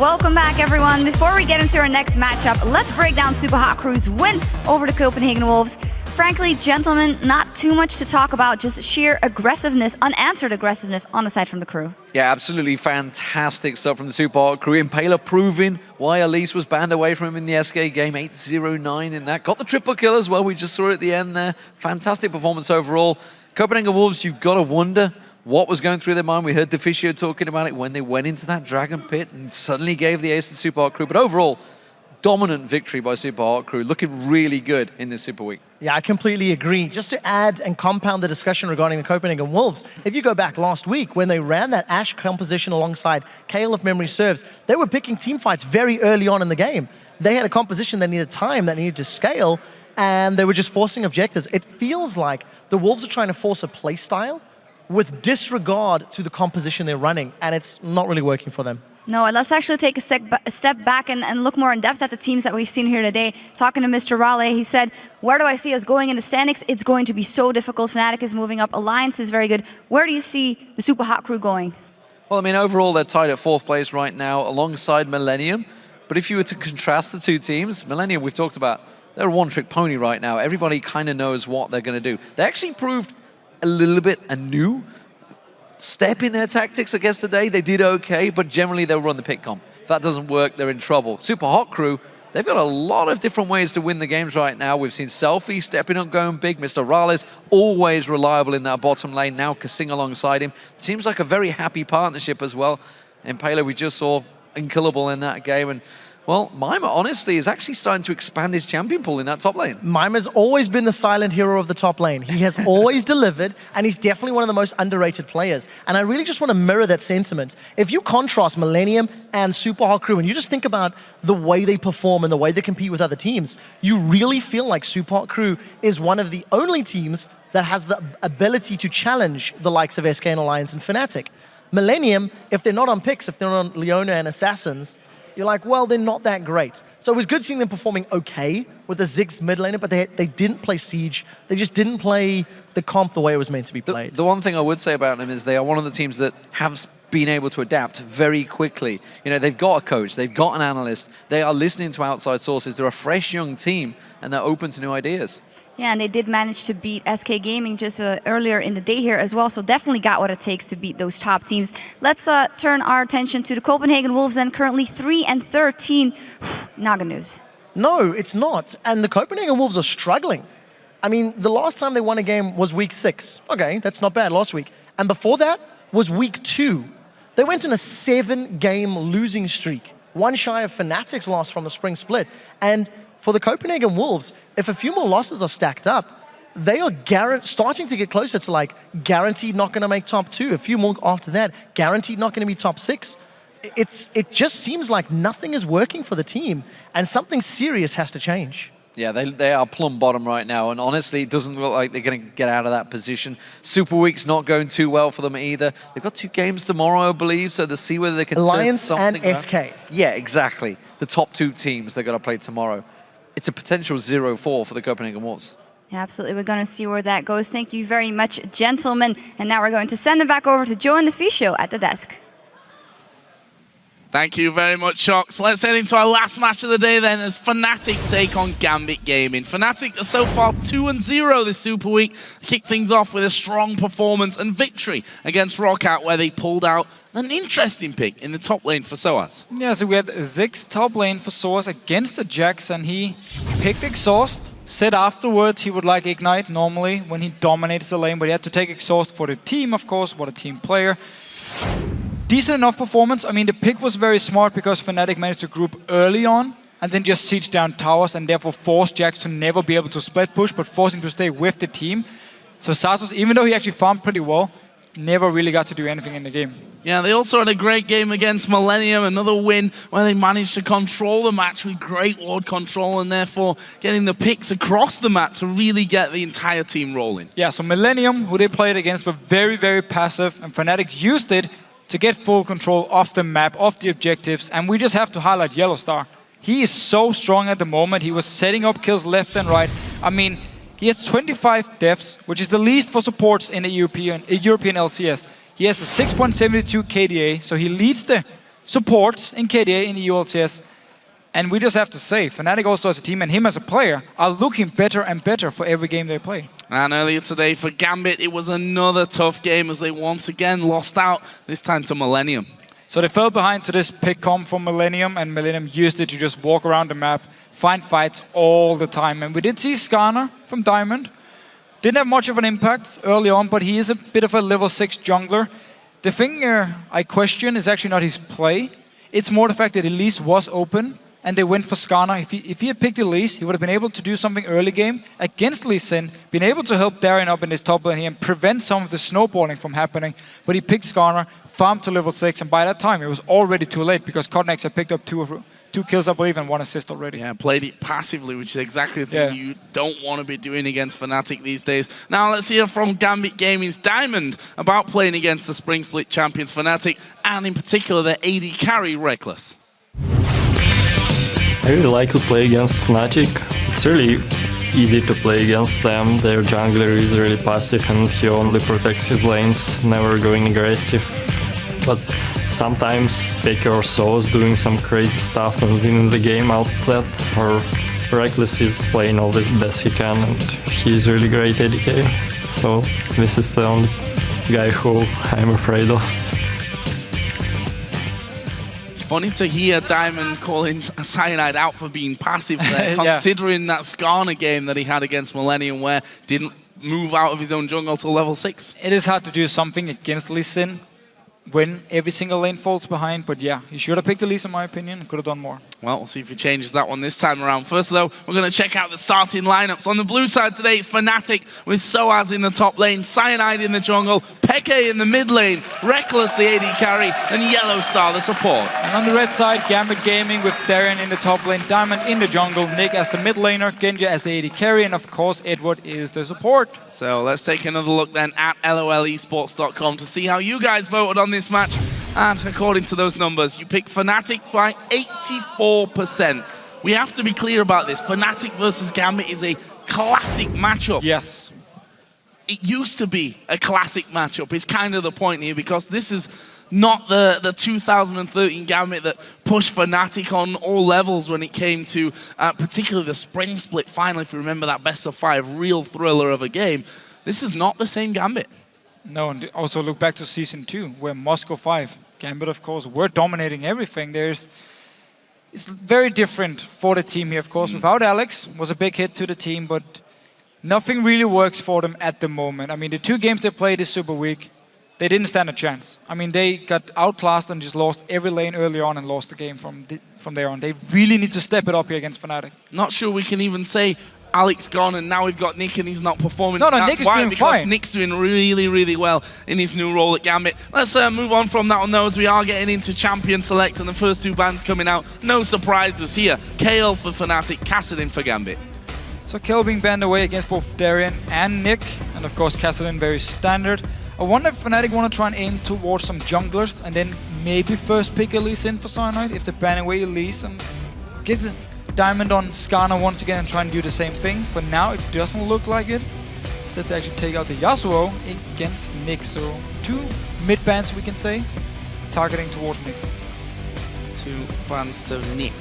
Welcome back, everyone. Before we get into our next matchup, let's break down Super Hot Crew's win over the Copenhagen Wolves. Frankly, gentlemen, not too much to talk about, just sheer aggressiveness, unanswered aggressiveness on the side from the crew. Yeah, absolutely fantastic stuff from the Super Hot Crew. Impaler proving why Elise was banned away from him in the SK game, 8-0-9 in that. Got the triple kill as well, we just saw it at the end there. Fantastic performance overall. Copenhagen Wolves, you've got to wonder what was going through their mind. We heard Deficio talking about it when they went into that Dragon Pit and suddenly gave the ace to the Super Hot Crew. But overall, dominant victory by Super Hot Crew, looking really good in this Super Week. Yeah, I completely agree. Just to add and compound the discussion regarding the Copenhagen Wolves, if you go back last week when they ran that Ashe composition alongside Kayle, if memory serves, they were picking team fights very early on in the game. They had a composition that needed time, that needed to scale, and they were just forcing objectives. It feels like the Wolves are trying to force a play style with disregard to the composition they're running, and it's not really working for them. No, and let's actually take a step back and look more in depth at the teams that we've seen here today. Talking to Mr. Raleigh, he said, where do I see us going in the standings? It's going to be so difficult. Fnatic is moving up. Alliance is very good. Where do you see the Super Hot Crew going? Well, I mean, overall, they're tied at 4th place right now alongside Millennium. But if you were to contrast the two teams, Millennium, we've talked about, they're a one-trick pony right now. Everybody kind of knows what they're going to do. They actually proved a little bit a new step in their tactics, I guess, today. They did okay, but generally they'll run the pick comp. If that doesn't work, they're in trouble. Super Hot Crew, they've got a lot of different ways to win the games right now. We've seen Selfie stepping up, going big. Mr. Rales, always reliable in that bottom lane. Now Kasing alongside him. Seems like a very happy partnership as well. Impaler, we just saw unkillable in that game. And well, Mima, honestly, is actually starting to expand his champion pool in that top lane. Mima's always been the silent hero of the top lane. He has always delivered, and he's definitely one of the most underrated players. And I really just want to mirror that sentiment. If you contrast Millennium and Super Hot Crew, and you just think about the way they perform and the way they compete with other teams, you really feel like Super Hot Crew is one of the only teams that has the ability to challenge the likes of SK and Alliance and Fnatic. Millennium, if they're not on picks, if they're on Leona and Assassins, you're like, well, they're not that great. So it was good seeing them performing okay with the Ziggs mid laner, but they didn't play Siege. They just didn't play the comp the way it was meant to be played. The one thing I would say about them is they are one of the teams that have been able to adapt very quickly. You know, they've got a coach, they've got an analyst, they are listening to outside sources, they're a fresh young team, and they're open to new ideas. Yeah, and they did manage to beat SK Gaming just earlier in the day here as well, so definitely got what it takes to beat those top teams. Let's turn our attention to the Copenhagen Wolves, and currently 3-13. Not good news. No, it's not. And the Copenhagen Wolves are struggling. I mean, the last time they won a game was week 6. Okay, that's not bad, last week. And before that was week 2. They went on a 7-game losing streak, one shy of Fnatic's loss from the spring split. And for the Copenhagen Wolves, if a few more losses are stacked up, they are starting to get closer to like guaranteed not going to make top 2. A few more after that, guaranteed not going to be top 6. It just seems like nothing is working for the team, and something serious has to change. Yeah, they are plumb bottom right now, and honestly, it doesn't look like they're going to get out of that position. Super Week's not going too well for them either. They've got 2 games tomorrow, I believe, so to see whether they can Alliance turn something and SK. around. Yeah, exactly. The top 2 teams they're going to play tomorrow. It's a potential 0-4 for the Copenhagen Wolves. Yeah, absolutely. We're going to see where that goes. Thank you very much, gentlemen. And now we're going to send it back over to Joe and the Deficio at the desk. Thank you very much, Shox. Let's head into our last match of the day then as Fnatic take on Gambit Gaming. Fnatic are so far 2-0 this Super Week. They kick things off with a strong performance and victory against Rockout, where they pulled out an interesting pick in the top lane for sOAZ. Yeah, so we had Ziggs top lane for sOAZ against the Jax, and he picked Exhaust. Said afterwards he would like Ignite normally when he dominates the lane, but he had to take Exhaust for the team, of course, what a team player. Decent enough performance. I mean, the pick was very smart because Fnatic managed to group early on and then just siege down towers and therefore force Jax to never be able to split push, but forcing to stay with the team. So Sasos, even though he actually farmed pretty well, never really got to do anything in the game. Yeah, they also had a great game against Millennium, another win where they managed to control the match with great ward control and therefore getting the picks across the map to really get the entire team rolling. Yeah, so Millennium, who they played against, were very, very passive, and Fnatic used it to get full control of the map, of the objectives, and we just have to highlight YellOwStaR. He is so strong at the moment. He was setting up kills left and right. I mean, he has 25 deaths, which is the least for supports in the European LCS. He has a 6.72 KDA, so he leads the supports in KDA in the EU LCS. And we just have to say, Fnatic also as a team and him as a player are looking better and better for every game they play. And earlier today for Gambit, it was another tough game as they once again lost out, this time to Millennium. So they fell behind to this pick comp from Millennium, and Millennium used it to just walk around the map, find fights all the time. And we did see Skarner from Diamond. Didn't have much of an impact early on, but he is a bit of a level 6 jungler. The thing I question is actually not his play. It's more the fact that Elise was open, and they went for Skarner. If he had picked Elise, he would have been able to do something early game against Lee Sin, been able to help Darien up in his top lane here and prevent some of the snowballing from happening. But he picked Skarner, farmed to level 6, and by that time it was already too late because Cotnex had picked up two kills, I believe, and 1 assist already. Yeah, played it passively, which is exactly the thing you don't want to be doing against Fnatic these days. Now let's hear from Gambit Gaming's Diamond about playing against the Spring Split champions Fnatic, and in particular their AD carry, Rekkles. I really like to play against Fnatic. It's really easy to play against them. Their jungler is really passive and he only protects his lanes, never going aggressive. But sometimes xPeke or sOAZ doing some crazy stuff and winning the game out of that. Or Rekkles is playing all the best he can and he's really great ADK. So this is the only guy who I'm afraid of. Funny to hear Diamond calling Cyanide out for being passive there, considering that Skarner game that he had against Millennium where didn't move out of his own jungle till level 6. It is hard to do something against Lee Sin when every single lane falls behind, but yeah, he should have picked Elise in my opinion, could have done more. Well, we'll see if he changes that one this time around. First though, we're going to check out the starting lineups. On the blue side today, it's Fnatic with sOAZ in the top lane, Cyanide in the jungle, xPeke in the mid lane, Rekkles the AD carry, and YellOwStaR the support. And on the red side, Gambit Gaming with Darien in the top lane, Diamond in the jungle, Nick as the mid laner, Genja as the AD carry, and of course Eduard is the support. So let's take another look then at LOLesports.com to see how you guys voted on this match. And according to those numbers, you picked Fnatic by 84%. We have to be clear about this. Fnatic versus Gambit is a classic matchup. Yes. It used to be a classic matchup. It's kind of the point here because this is not the 2013 Gambit that pushed Fnatic on all levels when it came to particularly the Spring Split final, if you remember that best of 5 real thriller of a game. This is not the same Gambit. No, and also look back to Season 2, where Moscow 5, Gambit of course, were dominating everything. It's very different for the team here, of course. Without Alex, was a big hit to the team, but nothing really works for them at the moment. I mean, the 2 games they played this Super Week, they didn't stand a chance. I mean, they got outclassed and just lost every lane early on and lost the game from there on. They really need to step it up here against Fnatic. Not sure we can even say Alex gone and now we've got Nick and he's not performing. No, That's Nick is why, doing because fine. Nick's doing really, really well in his new role at Gambit. Let's move on from that one though, as we are getting into Champion Select and the first 2 bans coming out. No surprises here. Kayle for Fnatic, Kassadin for Gambit. So Kayle being banned away against both Darien and Nick, and of course Kassadin very standard. I wonder if Fnatic want to try and aim towards some junglers and then maybe first pick Elise in for Cyanide if they ban away Elise and get the Diamond on Skarner once again and try and do the same thing. For now, it doesn't look like it. Instead, they actually take out the Yasuo against Nick. So 2 mid bans, we can say, targeting towards Nick. 2 bans to Nick.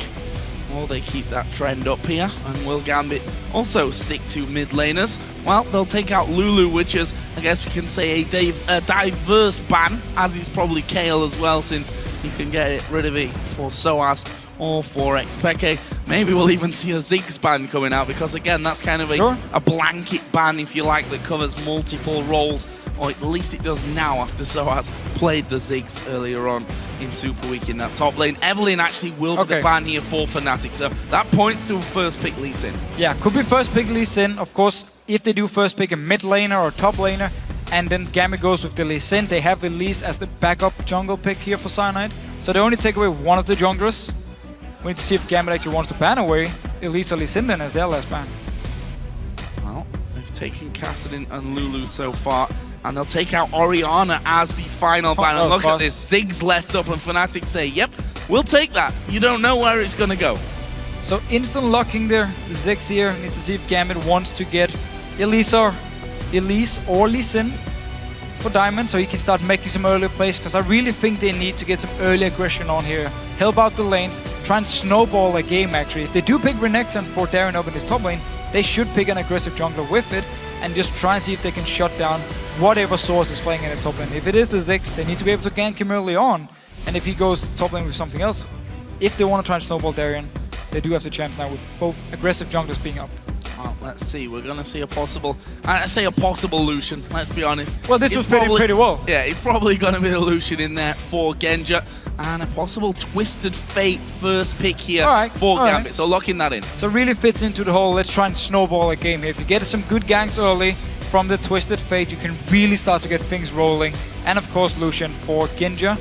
Will they keep that trend up here? And will Gambit also stick to mid laners? Well, they'll take out Lulu, which is, I guess we can say, a diverse ban, as is probably Kayle as well, since you can get rid of it for sOAZ or for xPeke. Maybe we'll even see a Ziggs ban coming out, because again, that's kind of a blanket ban, if you like, that covers multiple roles, or at least it does now after sOAZ played the Ziggs earlier on in Super Week in that top lane. Evelyn actually will be the ban here for Fnatic, so that points to first pick Lee Sin. Yeah, could be first pick Lee Sin. Of course, if they do first pick a mid laner or top laner, and then Gambit goes with the Lee Sin, they have Elise as the backup jungle pick here for Cyanide. So they only take away one of the junglers. We need to see if Gambit actually wants to ban away Elise or Lee Sin then as their last ban. Well, they've taken Kassadin and Lulu so far, and they'll take out Orianna as the final ban. And look at this, Ziggs left up, and Fnatic say, yep, we'll take that. You don't know where it's going to go. So instant locking there, the Ziggs here. Need to see if Gambit wants to get Elise or Lee Sin. for Diamond so he can start making some earlier plays, because I really think they need to get some early aggression on here. Help out the lanes, try and snowball a game actually. If they do pick Renekton for Darien up in his top lane, they should pick an aggressive jungler with it and just try and see if they can shut down whatever sOAZ is playing in the top lane. If it is the Ziggs, they need to be able to gank him early on. And if he goes top lane with something else, if they want to try and snowball Darien, they do have the chance now with both aggressive junglers being up. Well, let's see. We're going to see a possible... I say a possible Lucian, let's be honest. Well, this was pretty well. Yeah, it's probably going to be a Lucian in there for Genja. And a possible Twisted Fate first pick here for Gambit. So locking that in. So it really fits into the whole, let's try and snowball a game here. If you get some good ganks early from the Twisted Fate, you can really start to get things rolling. And of course, Lucian for Genja.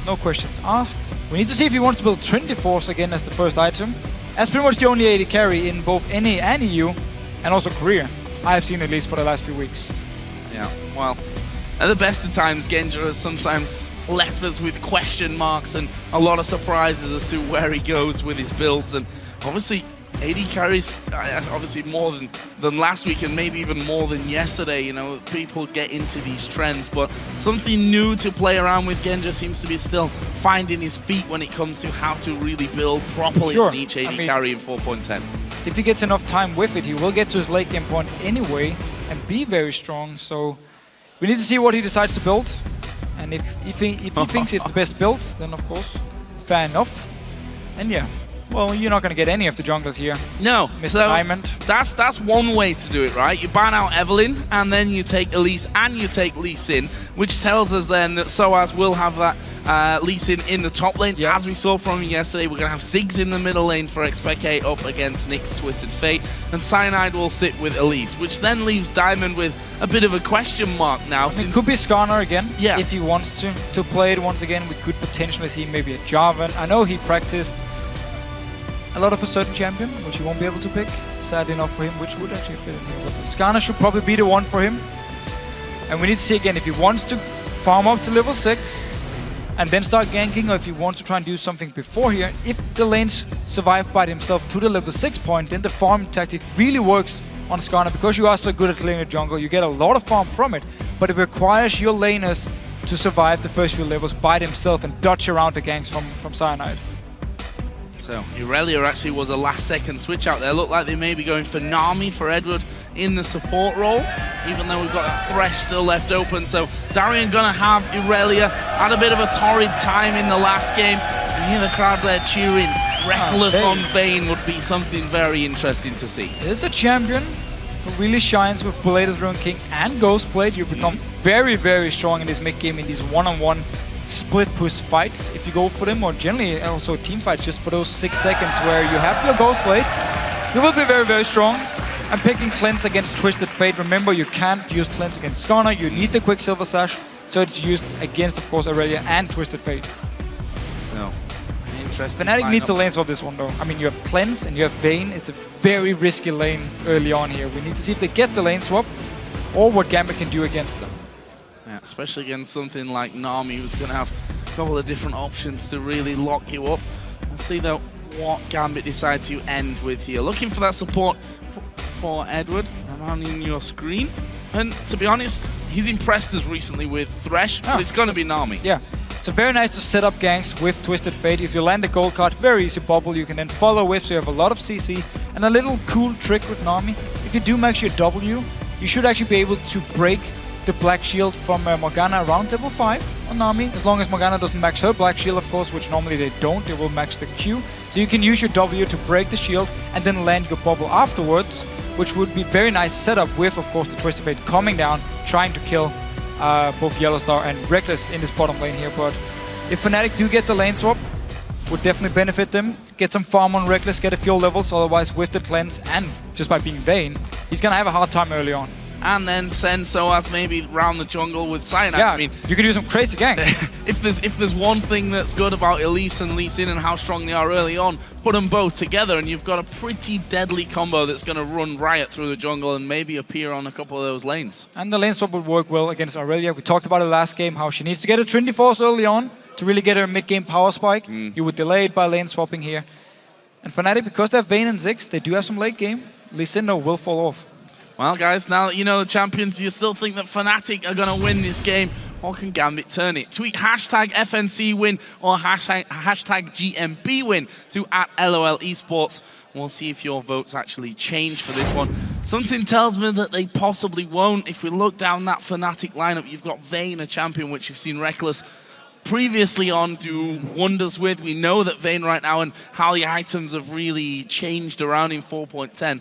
No questions asked. We need to see if he wants to build Trinity Force again as the first item. That's pretty much the only AD carry in both NA and EU, and also Korea. I have seen at least for the last few weeks. Yeah, well, at the best of times, Genja has sometimes left us with question marks and a lot of surprises as to where he goes with his builds. And obviously, AD carries obviously more than last week, and maybe even more than yesterday. You know, people get into these trends, but something new to play around with. Genja seems to be still finding his feet when it comes to how to really build properly on each AD carry in 4.10. If he gets enough time with it, he will get to his late game point anyway and be very strong. So we need to see what he decides to build. And if he thinks it's the best build, then of course, fair enough. And yeah. Well, you're not going to get any of the junglers here. No. Mr. So Diamond. That's one way to do it, right? You ban out Evelynn, and then you take Elise, and you take Lee Sin, which tells us then that sOAZ will have that Lee Sin in the top lane. Yes. As we saw from yesterday, we're going to have Ziggs in the middle lane for xPeke up against Nick's Twisted Fate, and Cyanide will sit with Elise, which then leaves Diamond with a bit of a question mark now. It could be Skarner again, yeah, if he wants to play it once again. We could potentially see maybe a Jarvan. I know he practiced a lot of a certain champion, which he won't be able to pick. Sad enough for him, which would actually fit in here. But Skarner should probably be the one for him. And we need to see again if he wants to farm up to level 6 and then start ganking, or if he wants to try and do something before here. If the lanes survive by themselves to the level 6 point, then the farm tactic really works on Skarner, because you are so good at clearing the jungle. You get a lot of farm from it, but it requires your laners to survive the first few levels by themselves and dodge around the ganks from Cyanide. So Irelia actually was a last-second switch out there. Looked like they may be going for Nami for Eduard in the support role, even though we've got that Thresh still left open. So Darien gonna have Irelia. Had a bit of a torrid time in the last game. You hear the crowd there cheering. Rekkles on Vayne would be something very interesting to see. There's a champion who really shines with Bladed Ruin King and Ghostblade. You become very, very strong in this mid-game, in these one-on-one split push fights, if you go for them, or generally also team fights, just for those 6 seconds where you have your Ghostblade. You will be very, very strong. I'm picking Cleanse against Twisted Fate. Remember, you can't use Cleanse against Skarner. You need the Quicksilver Sash, so it's used against, of course, Irelia and Twisted Fate. So, interesting. Fnatic need to lane swap this one, though. I mean, you have Cleanse and you have Vayne. It's a very risky lane early on here. We need to see if they get the lane swap or what Gambit can do against them. Yeah, especially against something like Nami, who's going to have a couple of different options to really lock you up. We'll see, though, what Gambit decide to end with here. Looking for that support for Eduard around in your screen. And to be honest, he's impressed us recently with Thresh, but it's going to be Nami. Yeah, so very nice to set up ganks with Twisted Fate. If you land a gold card, very easy bubble. You can then follow with, so you have a lot of CC. And a little cool trick with Nami, if you do max your W, you should actually be able to break the Black Shield from Morgana around level 5 on Nami, as long as Morgana doesn't max her Black Shield, of course, which normally they don't. They will max the Q. So you can use your W to break the shield and then land your bubble afterwards, which would be very nice setup with, of course, the Twisted Fate coming down, trying to kill both YellOwStaR and Rekkles in this bottom lane here. But if Fnatic do get the lane swap, would definitely benefit them. Get some farm on Rekkles, get a few levels, otherwise with the cleanse and just by being Vayne, he's gonna have a hard time early on. And then send sOAZ maybe round the jungle with Cyanide. Yeah, I mean, you can do some crazy gank. if there's one thing that's good about Elise and Lee Sin and how strong they are early on, put them both together and you've got a pretty deadly combo that's going to run riot through the jungle and maybe appear on a couple of those lanes. And the lane swap would work well against Irelia. We talked about it last game, how she needs to get a Trinity Force early on to really get her mid-game power spike. You would delay it by lane swapping here. And Fnatic, because they have Vayne and Ziggs, they do have some late game. Lee Sin, though, will fall off. Well, guys, now that you know the champions, you still think that Fnatic are going to win this game, or can Gambit turn it? Tweet hashtag FNC win or hashtag GMB win to @LOL Esports. We'll see if your votes actually change for this one. Something tells me that they possibly won't. If we look down that Fnatic lineup, you've got Vayne, a champion, which you've seen Rekkles previously on do wonders with. We know that Vayne right now and how the items have really changed around in 4.10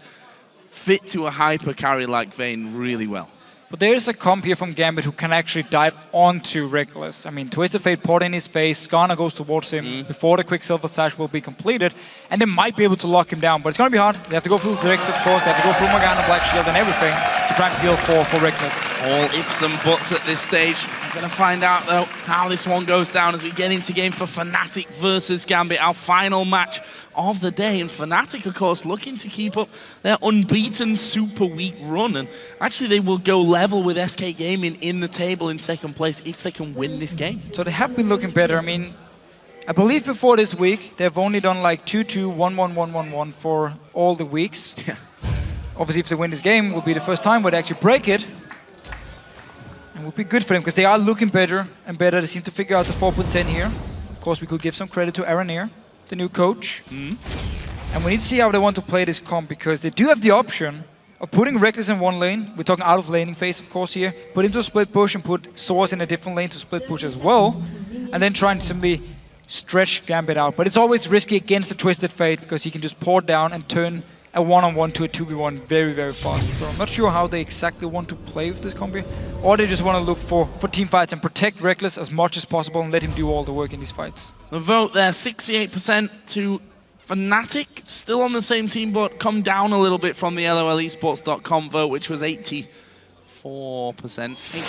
fit to a hyper carry like Vayne really well. But there is a comp here from Gambit who can actually dive onto Rekkles. I mean, Twisted Fate poured in his face, Skarner goes towards him before the Quicksilver Sash will be completed, and they might be able to lock him down, but it's going to be hard. They have to go through Drix, of course, they have to go through Morgana, Black Shield, and everything to try and heal for Rekkles. All ifs and buts at this stage. We're going to find out, though, how this one goes down as we get into game for Fnatic versus Gambit, our final match of the day. And Fnatic, of course, looking to keep up their unbeaten Super Week run. And actually, they will go level with SK Gaming in the table in second place if they can win this game. So they have been looking better. I mean, I believe before this week, they've only done like 2-2, 1-1, 1-1-1 for all the weeks. Yeah. Obviously, if they win this game, it will be the first time where they actually break it. And it would be good for them because they are looking better and better. They seem to figure out the 4.10 here. Of course, we could give some credit to Aranir, the new coach. And we need to see how they want to play this comp because they do have the option of putting Rekkles in one lane. We're talking out of laning phase, of course, here. Put him to split push and put sOAZ in a different lane to split push as well. And then try and simply stretch Gambit out. But it's always risky against the Twisted Fate because he can just pour down and turn a one-on-one to a 2v1 very, very fast. So I'm not sure how they exactly want to play with this combo. Or they just want to look for team fights and protect Rekkles as much as possible and let him do all the work in these fights. The vote there, 68% to Fnatic. Still on the same team, but come down a little bit from the LOLesports.com vote, which was 84%.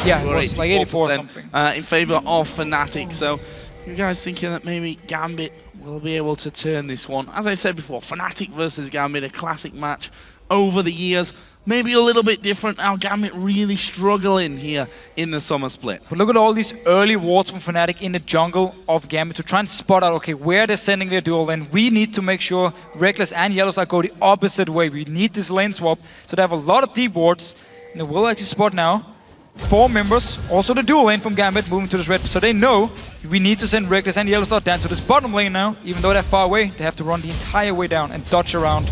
Yeah, it was like 84 or something. In favor of Fnatic. So you guys thinking that maybe Gambit will be able to turn this one? As I said before, Fnatic versus Gambit, a classic match over the years. Maybe a little bit different now. Gambit really struggling here in the summer split. But look at all these early wards from Fnatic in the jungle of Gambit to try and spot out, okay, where they're sending their duel. And we need to make sure Rekkles and YellOwStaR go the opposite way. We need this lane swap. So they have a lot of deep wards. And they will actually spot now 4 members, also the dual lane from Gambit moving to this red. So they know we need to send Rekkles and YellOwStaR down to this bottom lane now. Even though they're far away, they have to run the entire way down and dodge around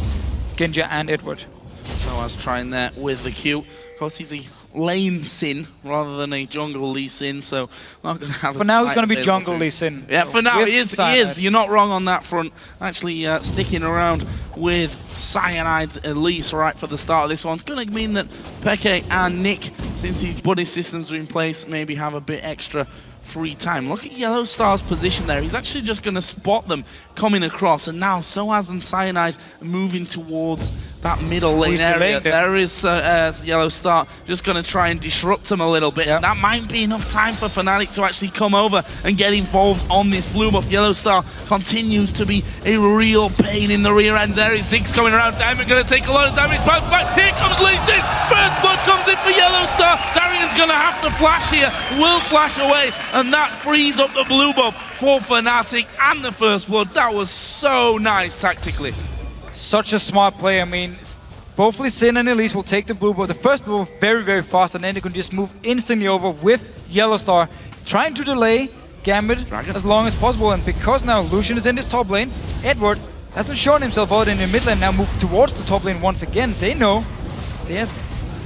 Genja and Eduard. So I was trying that with the Q. Of course, he's a lane Sin rather than a jungle Lee Sin, so not going to have. For now, it's going to be jungle Lee Sin. Yeah, for now he is. You're not wrong on that front. Actually, sticking around with Cyanide's Elise right for the start of this one. It's going to mean that Peke and Nick, since his buddy systems are in place, maybe have a bit extra free time. Look at YellOwStar's position there. He's actually just going to spot them coming across, and now sOAZ and Cyanide moving towards that middle lane area. There is YellOwStar just going to try and disrupt them a little bit. Yep. That might be enough time for Fnatic to actually come over and get involved on this blue buff. YellOwStar continues to be a real pain in the rear end. There is Ziggs coming around. Diamond going to take a lot of damage. Back. Here comes Lee Sin. First blood comes in for YellOwStar. Darien's going to have to flash here. Will flash away. And that frees up the blue buff for Fnatic and the first blood. That was so nice tactically. Such a smart play. I mean, both Lee Sin and Elise will take the blue buff. The first blue buff very, very fast, and then they can just move instantly over with YellOwStar, trying to delay Gambit as long as possible. And because now Lucian is in this top lane, Eduard hasn't shown himself out in the mid lane, now moved towards the top lane once again. They know there's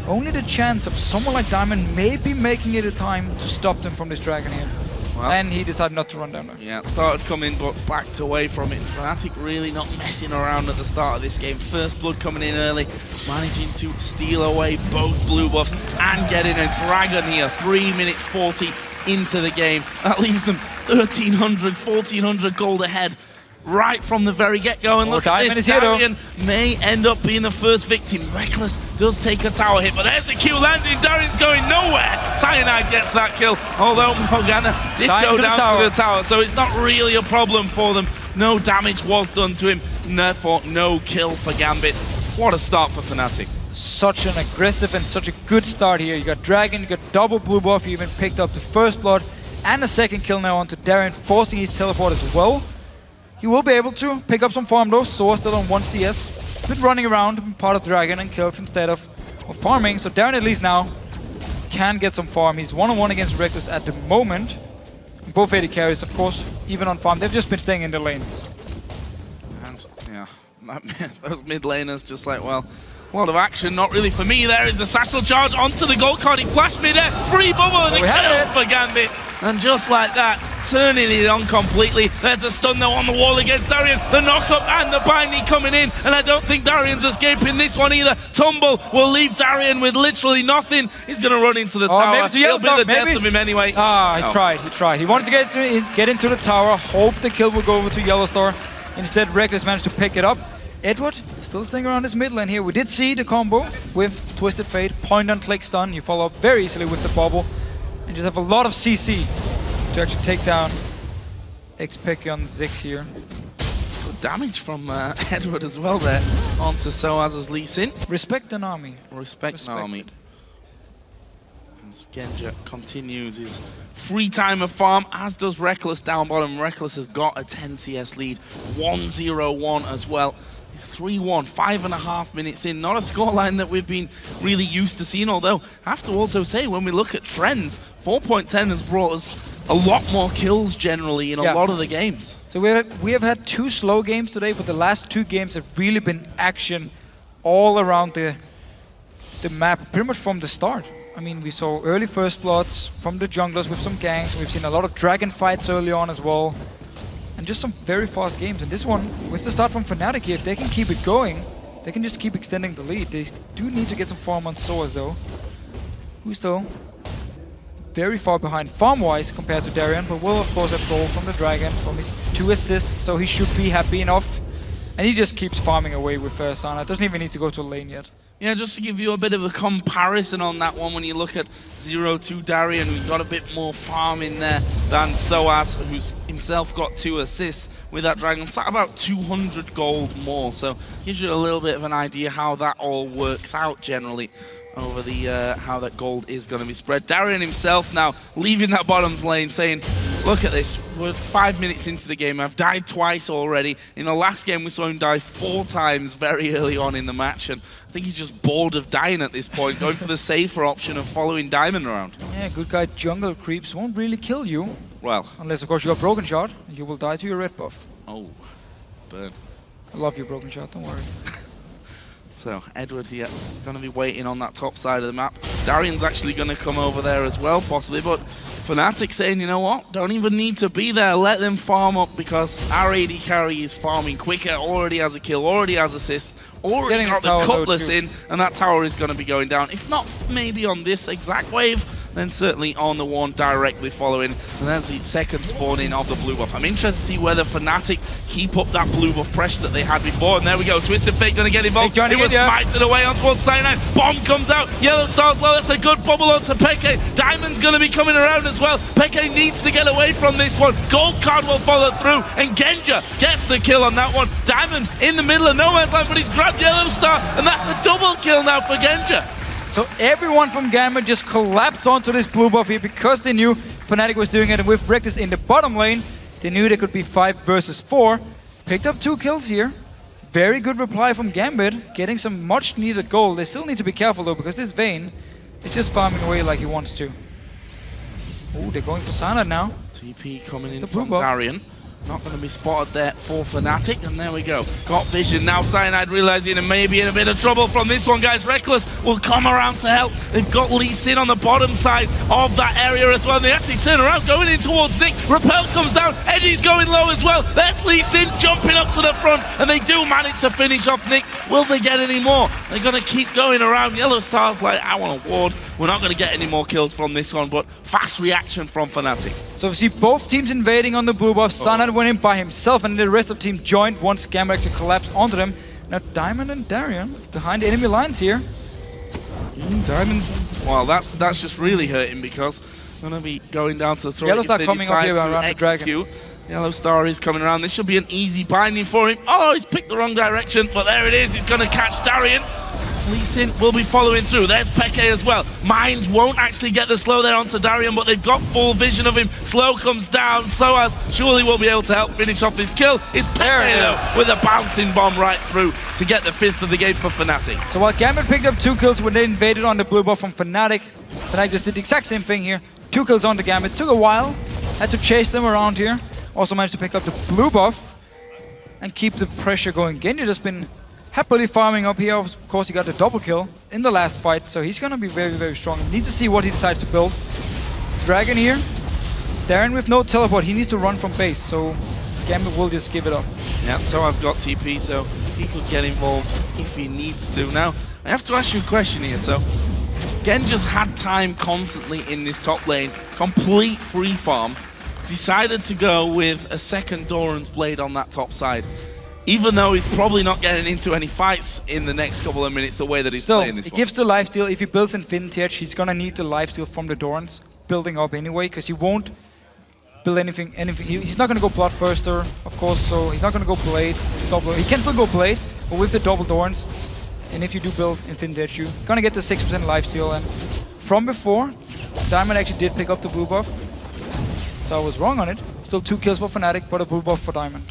only the chance of someone like Diamond maybe making it a time to stop them from this dragon here. Well, and he decided not to run down there. Yeah, started coming but backed away from it. Fnatic really not messing around at the start of this game. First blood coming in early, managing to steal away both blue buffs and getting a dragon here. 3 minutes 40 into the game. That leaves them 1,300, 1,400 gold ahead right from the very get-go. And look at this, Darien may end up being the first victim. Rekkles does take a tower hit, but there's the Q landing. Darien's going nowhere. Cyanide gets that kill, although Morgana did go down to the tower, so it's not really a problem for them. No damage was done to him, and therefore no kill for Gambit. What a start for Fnatic. Such an aggressive and such a good start here. You got Dragon, you got double blue buff, you even picked up the first blood and a second kill now onto Darien, forcing his teleport as well. He will be able to pick up some farm though. sOAZ still on 1 CS. Been running around, part of Dragon and kills instead of of farming. So Darien at least now can get some farm. He's one-on-one against Rekkles at the moment. Both AD carries, of course, even on farm, they've just been staying in their lanes. And yeah, those mid laners just like, well, a lot of action, not really for me. There is a satchel charge onto the gold card. He flashed me there, free bubble, and a kill for Gambit. And just like that, turning it on completely. There's a stun though on the wall against Darien. The knock-up and the binding coming in. And I don't think Darien's escaping this one either. Tumble will leave Darien with literally nothing. He's going to run into the tower. It'll be the death of him anyway. He tried. He wanted to get into the tower, hope the kill would go over to YellOwStaR. Instead, Rekkles managed to pick it up. Eduard still staying around this mid lane here. We did see the combo with Twisted Fate, point and click stun. You follow up very easily with the bubble. And just have a lot of CC to actually take down xPeke on Ziggs here. Good damage from Eduard as well there onto sOAZ's Lee Sin. Respect an army. Respect an army. As Genja continues his free time of farm, as does Rekkles down bottom. Rekkles has got a 10 CS lead, 1-0-1 as well. It's 3-1, 5.5 minutes in. Not a scoreline that we've been really used to seeing, although I have to also say, when we look at trends, 4.10 has brought us a lot more kills generally in a lot of the games. So we have had 2 slow games today, but the last 2 games have really been action all around the map, pretty much from the start. I mean, we saw early first bloods from the junglers with some ganks. We've seen a lot of dragon fights early on as well. And just some very fast games. And this one, with the start from Fnatic here, if they can keep it going, they can just keep extending the lead. They do need to get some farm on sOAZ though, who's still very far behind farm-wise compared to Darien, but will of course have gold from the Dragon, from his 2 assists, so he should be happy enough. And he just keeps farming away with Cyanide. Doesn't even need to go to a lane yet. Yeah, just to give you a bit of a comparison on that one, when you look at 0-2 Darien, who's got a bit more farm in there than sOAZ, who's himself got 2 assists with that Dragon, sat about 200 gold more. So gives you a little bit of an idea how that all works out generally over the how that gold is going to be spread. Darien himself now leaving that bottom lane saying, look at this, we're 5 minutes into the game, I've died twice already. In the last game we saw him die 4 times very early on in the match, and I think he's just bored of dying at this point, going for the safer option of following Diamond around. Yeah, good guy jungle creeps won't really kill you. Well, unless of course you have Broken Shot, and you will die to your red buff. Oh, burn. I love your Broken Shot, don't worry. So Eduard here going to be waiting on that top side of the map. Darien's actually going to come over there as well, possibly, but Fnatic saying, you know what, don't even need to be there, let them farm up, because our AD carry is farming quicker, already has a kill, already has assist, already got the Cutlass in, and that tower is going to be going down. If not maybe on this exact wave, then certainly on the one directly following. And there's the second spawn in of the blue buff. I'm interested to see whether Fnatic keep up that blue buff pressure that they had before. And there we go, Twisted Fate going to get involved. It was smited away on towards Cyanide. Bomb comes out, YellOwStaR's low, that's a good bubble onto Peke. Diamond's going to be coming around as well. Peke needs to get away from this one. Gold card will follow through, and Genja gets the kill on that one. Diamond in the middle of no man's land, but he's grabbed YellOwStaR, and that's a double kill now for Genja. So everyone from Gambit just collapsed onto this blue buff here because they knew Fnatic was doing it, and with Rekkles in the bottom lane, they knew they could be 5 versus 4. Picked up 2 kills here. Very good reply from Gambit, getting some much needed gold. They still need to be careful though, because this Vayne is just farming away like he wants to. Oh, they're going for Cyanide now. TP coming in from Darien. Not going to be spotted there for Fnatic, and there we go. Got vision now. Cyanide realizing it may be in a bit of trouble from this one, guys. Rekkles will come around to help. They've got Lee Sin on the bottom side of that area as well. They actually turn around, going in towards Nick. Repel comes down. Eddie's going low as well. There's Lee Sin jumping up to the front, and they do manage to finish off Nick. Will they get any more? They're going to keep going around. YellOwStaR's like, I want a ward. We're not going to get any more kills from this one, but fast reaction from Fnatic. So we see both teams invading on the blue buff. Cyanide went in by himself, and the rest of the team joined once Gambit actually collapsed onto them. Now Diamond and Darien behind enemy lines here. Diamond's, well, that's just really hurting, because going to be going down to the turret. YellOwStaR coming up here around the Dragon. YellOwStaR is coming around. This should be an easy binding for him. Oh, he's picked the wrong direction, but there it is. He's going to catch Darien. Lee Sin will be following through. There's Peke as well. Mines won't actually get the slow there onto Darien, but they've got full vision of him. Slow comes down. sOAZ surely will be able to help finish off this kill. It's Peke though, with a bouncing bomb right through to get the 5th of the game for Fnatic. So while Gambit picked up 2 kills when they invaded on the blue buff from Fnatic, Fnatic just did the exact same thing here. 2 kills on the Gambit. Took a while. Had to chase them around here. Also managed to pick up the blue buff and keep the pressure going. Genja has been happily farming up here. Of course, he got the double kill in the last fight, so he's gonna be very, very strong. Need to see what he decides to build. Dragon here. Darien with no teleport. He needs to run from base, so Gambit will just give it up. Yeah, sOAZ got TP, so he could get involved if he needs to. Now, I have to ask you a question here. So, Genja's had time constantly in this top lane, complete free farm, decided to go with a second Doran's Blade on that top side. Even though he's probably not getting into any fights in the next couple of minutes the way that he's playing this one. It gives the lifesteal. If he builds Infinity Edge, he's gonna need the lifesteal from the Dorans building up anyway, because he won't build anything. He's not gonna go Bloodthirster, of course, so he's not gonna go Blade. He can still go Blade, but with the double Dorans, and if you do build Infinity Edge, you're gonna get the 6% lifesteal. And from before, Diamond actually did pick up the blue buff, so I was wrong on it. Still 2 kills for Fnatic, but a blue buff for Diamond.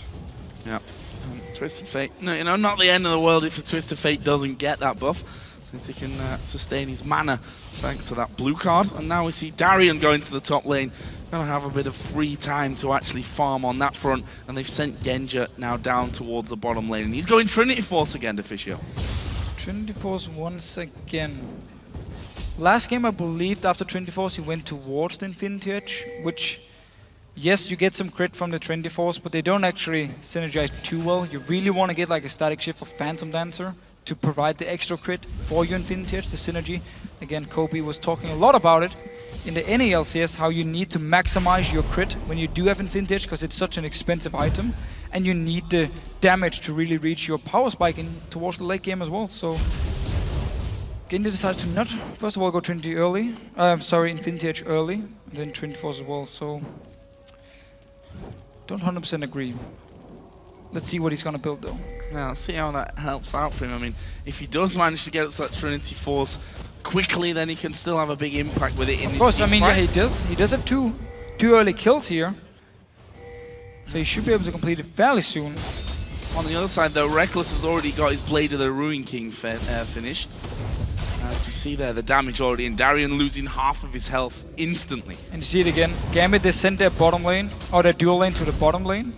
Yeah. Twisted Fate, no, you know, not the end of the world if a Twisted Fate doesn't get that buff, since he can sustain his mana thanks to that blue card. And now we see Darien going to the top lane, gonna have a bit of free time to actually farm on that front, and they've sent Genja now down towards the bottom lane, and he's going Trinity Force again, Officio. Trinity Force once again. Last game, I believed after Trinity Force he went towards the Infinity Edge, which, yes, you get some crit from the Trinity Force, but they don't actually synergize too well. You really want to get like a static shift of Phantom Dancer to provide the extra crit for your Infinity Edge, the synergy. Again, Kobe was talking a lot about it in the NA LCS, how you need to maximize your crit when you do have Infinity Edge, because it's such an expensive item, and you need the damage to really reach your power spike in towards the late game as well. So Genja decides to not, first of all, go Trinity early, Infinity Edge early, and then Trinity Force as well. So don't 100% agree. Let's see what he's gonna build though. Now, let's see how that helps out for him. I mean, if he does manage to get up to that Trinity Force quickly, then he can still have a big impact with it in Of course, his I mean, yeah, fight. he does. He does have two early kills here. So he should be able to complete it fairly soon. On the other side though, Rekkles has already got his Blade of the Ruin King finished. As you can see there, the damage already, and Darien losing half of his health instantly. And you see it again. Gambit, they sent their bottom lane, or their dual lane to the bottom lane.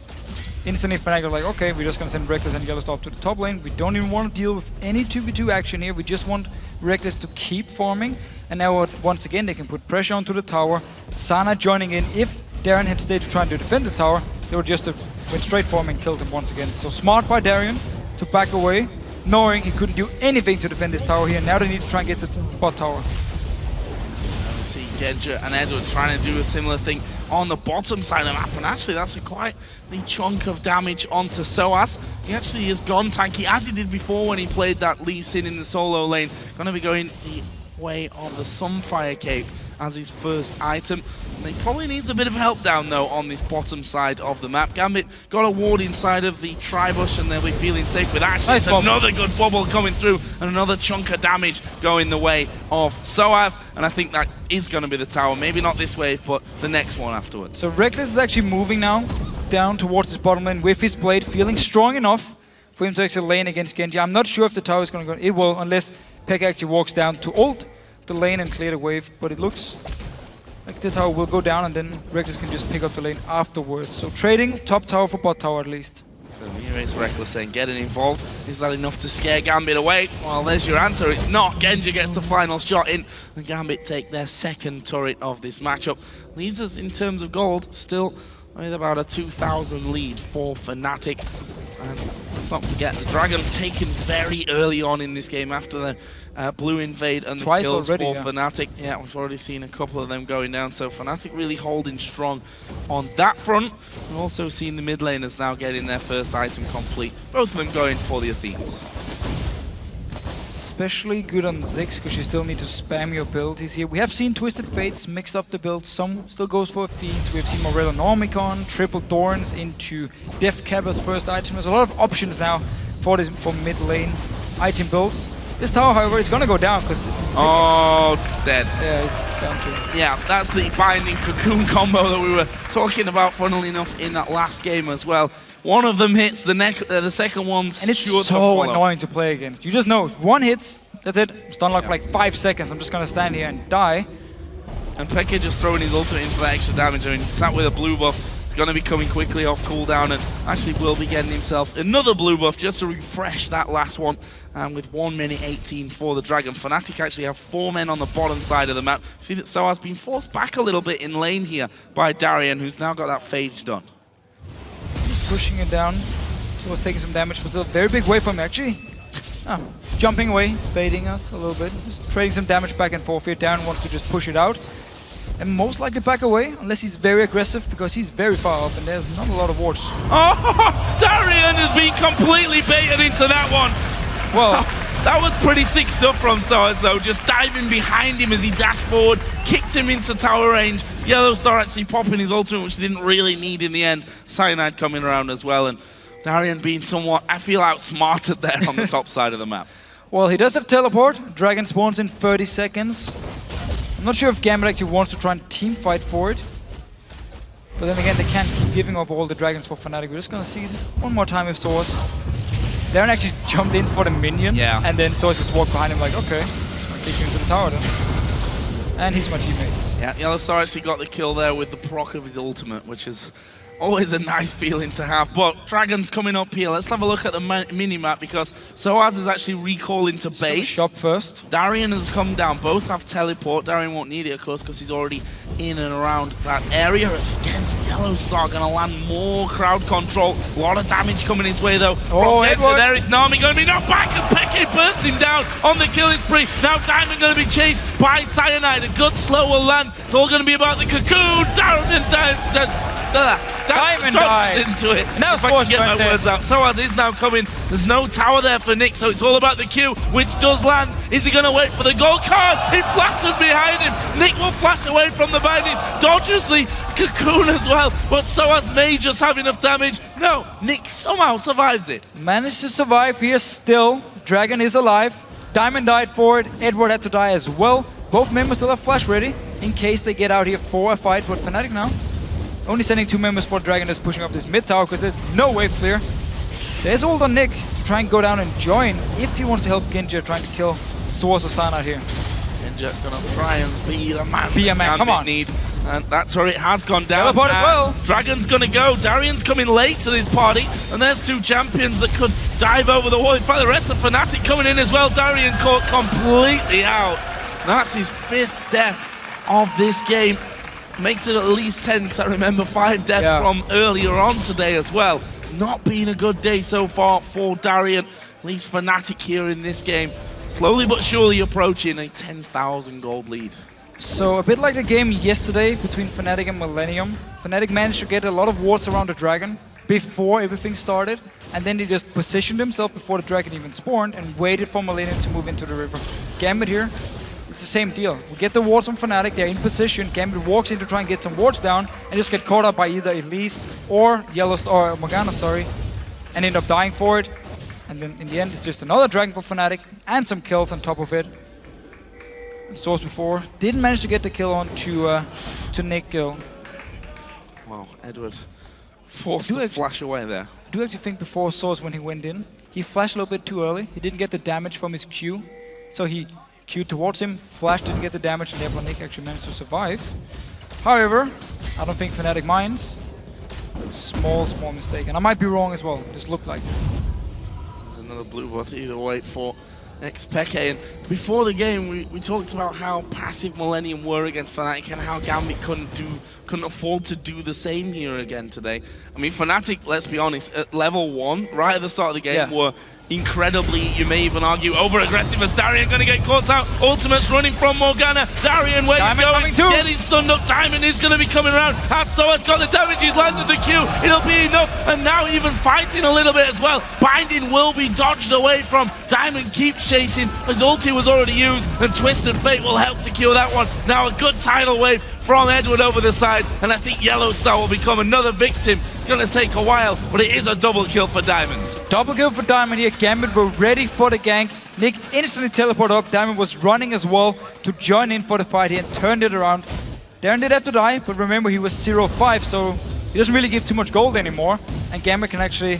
Instantly Fnatic are like, okay, we're just gonna send Rekkles and YellOwStaR to the top lane. We don't even want to deal with any 2v2 action here. We just want Rekkles to keep farming. And now once again, they can put pressure onto the tower. Sana joining in. If Darien had stayed to try to defend the tower, they would just have went straight for him and killed him once again. So smart by Darien to back away, knowing he couldn't do anything to defend this tower here. Now they need to try and get to the bot tower. See Genja and Eduard trying to do a similar thing on the bottom side of the map, and actually that's quite a chunk of damage onto sOAZ. He actually has gone tanky, as he did before when he played that Lee Sin in the solo lane. Going to be going the way of the Sunfire Cape as his first item. And he probably needs a bit of help down though on this bottom side of the map. Gambit got a ward inside of the Tribush and they'll be feeling safe with Ashley. Nice another good bubble coming through and another chunk of damage going the way of sOAZ. And I think that is going to be the tower. Maybe not this wave, but the next one afterwards. So Rekkles is actually moving now down towards his bottom lane with his Blade, feeling strong enough for him to actually lane against Genja. I'm not sure if the tower is going to go. It will, unless Peke actually walks down to ult the lane and clear the wave, but it looks like the tower will go down and then Rekkles can just pick up the lane afterwards. So trading top tower for bot tower at least. So here is Rekkles saying getting involved. Is that enough to scare Gambit away? Well, there's your answer. It's not. Genja gets the final shot in and Gambit take their second turret of this matchup. Leaves us in terms of gold still with about a 2,000 lead for Fnatic. And let's not forget the Dragon taken very early on in this game after the blue invade and the kills already, for Fnatic. Yeah, we've already seen a couple of them going down, so Fnatic really holding strong on that front. We've also seen the mid laners now getting their first item complete, both of them going for the Athenes. Especially good on Ziggs, because you still need to spam your abilities here. We have seen Twisted Fates mix up the build. Some still goes for Athenes. We have seen Morello Normicon, triple Thorns into Death Cap as first item. There's a lot of options now for mid lane item builds. This tower, however, is gonna go down because Oh, dead. yeah, it's down too. Yeah, that's the binding cocoon combo that we were talking about, funnily enough, in that last game as well. One of them hits, the second one's And it's sure to so follow. annoying to play against. You just know if one hits, that's it. Stun lock for like 5 seconds. I'm just gonna stand here and die. And Peke just throwing his ultimate in for that extra damage. I mean, he sat with a blue buff. He's going to be coming quickly off cooldown and actually will be getting himself another blue buff just to refresh that last one. And with 1 minute 18 for the Dragon. Fnatic actually have 4 men on the bottom side of the map. See that sOAZ been forced back a little bit in lane here by Darien, who's now got that phage done. He's pushing it down. He was taking some damage, but still a very big wave from him actually. Oh, jumping away, baiting us a little bit. Just trading some damage back and forth here. Darien wants to just push it out. And most likely back away, unless he's very aggressive, because he's very far up and there's not a lot of wards. Oh, Darien has been completely baited into that one. Well, that was pretty sick stuff from sOAZ though, just diving behind him as he dashed forward, kicked him into tower range. YellOwStaR actually popping his ultimate, which he didn't really need in the end. Cyanide coming around as well, and Darien being somewhat, I feel, outsmarted there on the top side of the map. well, he does have teleport. Dragon spawns in 30 seconds. I'm not sure if Gambit actually wants to try and team fight for it. But then again, they can't keep giving up all the dragons for Fnatic. We're just gonna see it one more time with sOAZ. Darien actually jumped in for the minion. Yeah. And then sOAZ just walked behind him like, okay, I'll take you into the tower then. And he's my teammates. Yeah, YellOwStaR actually got the kill there with the proc of his ultimate, which is always a nice feeling to have. But Dragon's coming up here. Let's have a look at the mini-map because sOAZ is actually recalling to base. Shop first. Darien has come down. Both have teleport. Darien won't need it, of course, because he's already in and around that area. As again, YellOwStaR going to land more crowd control. A lot of damage coming his way, though. Oh, Edward. There is Nami going to be knocked back, and Peke bursts him down on the killing spree. Now Diamond going to be chased by Cyanide. A good slow will land. It's all going to be about the cocoon. Diamond died into it. And now if I can get my words out. sOAZ is now coming. There's no tower there for Nick, so it's all about the Q, which does land. Is he going to wait for the gold card? He blasted behind him. Nick will flash away from the binding. Dodges the cocoon as well, but sOAZ may just have enough damage. No, Nick somehow survives it. Managed to survive here still. Dragon is alive. Diamond died for it. Eduard had to die as well. Both members still have flash ready in case they get out here for a fight with Fnatic now. Only sending 2 members for Dragon that's pushing up this mid tower because there's no wave clear. There's ult on Nick to try and go down and join if he wants to help Genja trying to kill sOAZ or Cyanide here. Genja gonna try and be a man. Be a man, come on. Need. And that turret has gone down. Teleport as well. Dragon's gonna go. Darien's coming late to this party. And there's 2 champions that could dive over the wall. In fact, the rest of Fnatic coming in as well. Darien caught completely out. That's his 5th death of this game. Makes it at least 10, because I remember 5 deaths from earlier on today as well. Not been a good day so far for Darien. At least Fnatic here in this game. Slowly but surely approaching a 10,000 gold lead. So a bit like the game yesterday between Fnatic and Millennium. Fnatic managed to get a lot of wards around the Dragon before everything started. And then they just positioned themselves before the Dragon even spawned and waited for Millennium to move into the river. Gambit here. It's the same deal. We get the wards from Fnatic, they're in position, Gambit walks in to try and get some wards down, and just get caught up by either Elise or YellOwStaR, or Morgana, sorry, and end up dying for it. And then in the end, it's just another Dragon for Fnatic, and some kills on top of it. sOAZ before, didn't manage to get the kill on to Nick Gill. Wow, Eduard forced to flash away there. I do actually think before sOAZ when he went in, he flashed a little bit too early, he didn't get the damage from his Q, so he Q'd towards him, Flash didn't get the damage, and therefore Nick actually managed to survive. However, I don't think Fnatic minds. Small mistake, and I might be wrong as well, just looked like it. There's another blue buff either way for xPeke, and before the game we talked about how passive Millennium were against Fnatic and how Gambit couldn't afford to do the same here again today. I mean, Fnatic, let's be honest, at level 1, right at the start of the game, were incredibly, you may even argue, over-aggressive as Darien going to get caught out. Ultimate's running from Morgana. Darien, where he's going, getting stunned up. Diamond is going to be coming around. As sOAZ got the damage, he's landed the Q. It'll be enough, and now even fighting a little bit as well. Binding will be dodged away from. Diamond keeps chasing. His ulti was already used, and Twisted Fate will help secure that one. Now a good tidal wave from Eduard over the side, and I think YellOwStaR will become another victim. It's going to take a while, but it is a double kill for Diamond. Double kill for Diamond here. Gambit were ready for the gank. Nick instantly teleported up. Diamond was running as well to join in for the fight here and turned it around. Darien did have to die, but remember he was 0-5, so he doesn't really give too much gold anymore. And Gambit can actually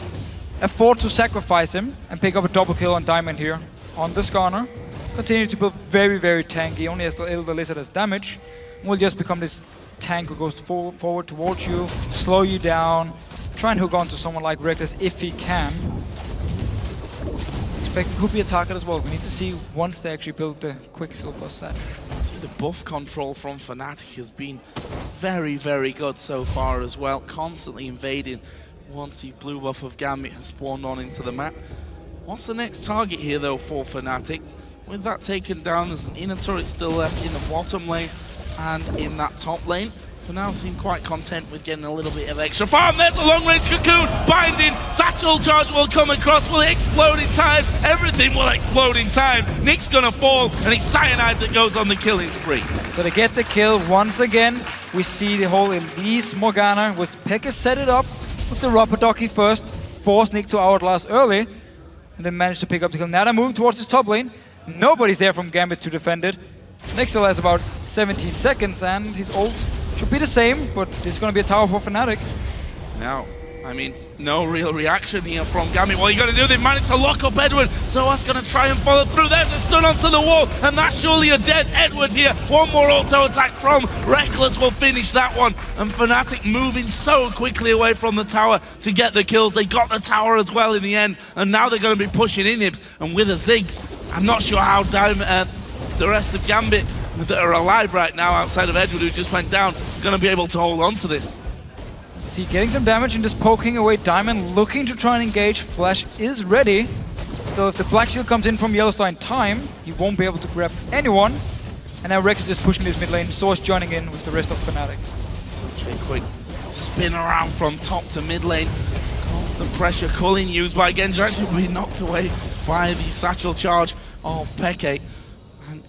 afford to sacrifice him and pick up a double kill on Diamond here on the Skarner. Continue to build very, very tanky, only as the Elder Lizard has damage. Will just become this tank who goes forward towards you, slow you down, try and hook onto someone like Rekkles if he can. xPeke could be a target as well. We need to see once they actually build the Quicksilver set. The buff control from Fnatic has been very, very good so far as well. Constantly invading once the blue buff of Gambit has spawned on into the map. What's the next target here though for Fnatic? With that taken down, there's an inner turret still left in the bottom lane and in that top lane. For now, seem quite content with getting a little bit of extra farm. There's a long-range cocoon, binding, satchel charge will come across, will it explode in time? Everything will explode in time. Nick's gonna fall, and it's Cyanide that goes on the killing spree. So they get the kill once again. We see the whole Elise Morgana with xPeke set it up with the rubber ducky first, forced Nick to outlast early, and then managed to pick up the kill. Now they're moving towards his top lane. Nobody's there from Gambit to defend it. Nick still has about 17 seconds, and his ult should be the same, but it's going to be a tower for Fnatic. Now, I mean, no real reaction here from Gambit. What are you going to do? They've managed to lock up Eduard. sOAZ going to try and follow through. There's a stun onto the wall, and that's surely a dead Eduard here. One more auto attack from Rekkles will finish that one. And Fnatic moving so quickly away from the tower to get the kills. They got the tower as well in the end, and now they're going to be pushing inhibs. And with a Ziggs, I'm not sure how the rest of Gambit that are alive right now outside of Eduard, who just went down, going to be able to hold on to this. See, getting some damage and just poking away Diamond, looking to try and engage. Flash is ready. So if the Black Shield comes in from YellOwStaR in time, he won't be able to grab anyone. And now Rex is just pushing this mid lane, sOAZ joining in with the rest of Fnatic. A quick spin around from top to mid lane. Constant pressure, culling used by Genja, actually being knocked away by the satchel charge of xPeke.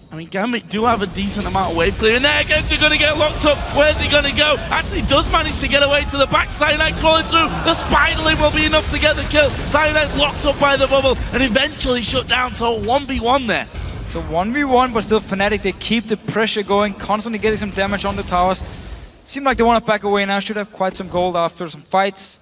I mean, Gambit do have a decent amount of wave clearing there. Genja going to get locked up. Where's he going to go? Actually does manage to get away to the back. Cyanide crawling through. The Spiderling will be enough to get the kill. Cyanide locked up by the bubble and eventually shut down to a 1v1 there. So 1v1, but still Fnatic, they keep the pressure going, constantly getting some damage on the towers. Seem like they want to back away now. Should have quite some gold after some fights.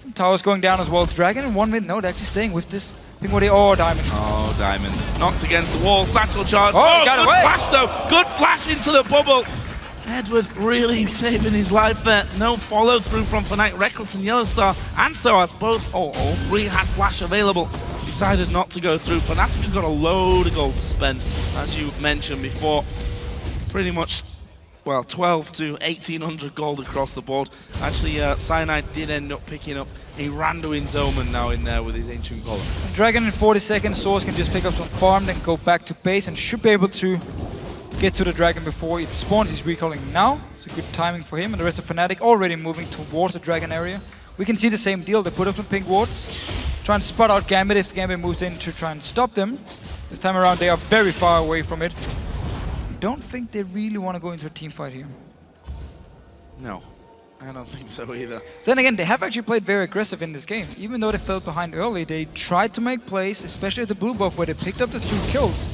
Some towers going down as well. Dragon in 1 minute. No, they're actually staying with this. Oh, Diamond. Oh, Diamond. Knocked against the wall. Satchel charge. Oh, got good away. flash though. Good flash into the bubble. Eduard really saving his life there. No follow through from Fnatic. Rekkles and YellOwStaR and sOAZ both, all three had flash available. Decided not to go through. Fnatic have got a load of gold to spend, as you mentioned before. Pretty much, well, 12 to 1800 gold across the board. Actually, Cyanide did end up picking up a Randuin's Omen now in there with his Ancient Golem. Dragon in 40 seconds, sOAZ can just pick up some farm, then go back to base and should be able to get to the Dragon before it spawns. He's recalling now. It's a good timing for him, and the rest of Fnatic already moving towards the Dragon area. We can see the same deal. They put up some pink wards, trying to spot out Gambit if Gambit moves in to try and stop them. This time around, they are very far away from it. Don't think they really want to go into a team fight here. No, I don't think so either. Then again, they have actually played very aggressive in this game. Even though they fell behind early, they tried to make plays, especially at the blue buff where they picked up the 2 kills.